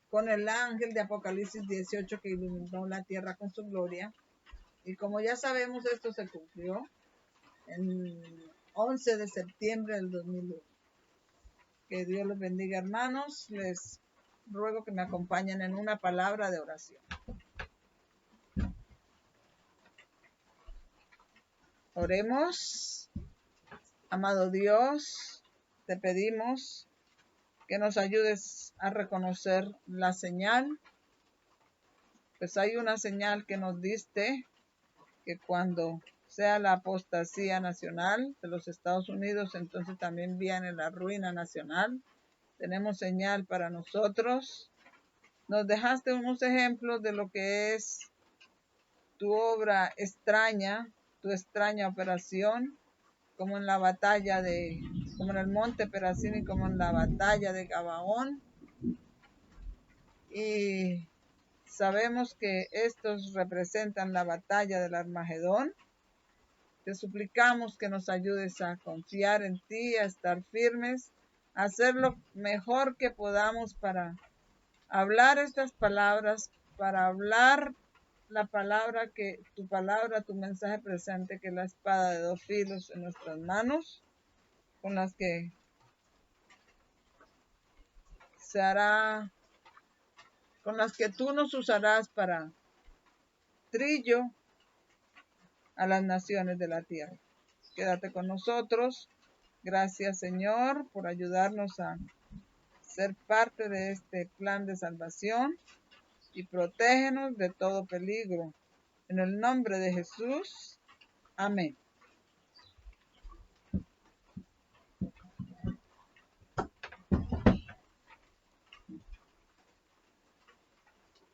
con el ángel de Apocalipsis 18 que iluminó la tierra con su gloria. Y como ya sabemos, esto se cumplió el 11 de septiembre del 2001. Que Dios los bendiga, hermanos. Les ruego que me acompañen en una palabra de oración. Oremos. Amado Dios, te pedimos que nos ayudes a reconocer la señal. Pues hay una señal que nos diste, que cuando sea la apostasía nacional de los Estados Unidos, entonces también viene la ruina nacional. tenemos señal para nosotros. Nos dejaste unos ejemplos de lo que es tu obra extraña, tu extraña operación, como en la batalla como en el monte Perazim y como en la batalla de Gabaón. Y sabemos que estos representan la batalla del Armagedón. Te suplicamos que nos ayudes a confiar en ti, a estar firmes, a hacer lo mejor que podamos para hablar estas palabras, para hablar la palabra tu mensaje presente, que es la espada de dos filos en nuestras manos, con las que se hará, con las que tú nos usarás para trillo a las naciones de la tierra. Quédate con nosotros. Gracias, Señor, por ayudarnos a ser parte de este plan de salvación y protégenos de todo peligro. En el nombre de Jesús. Amén.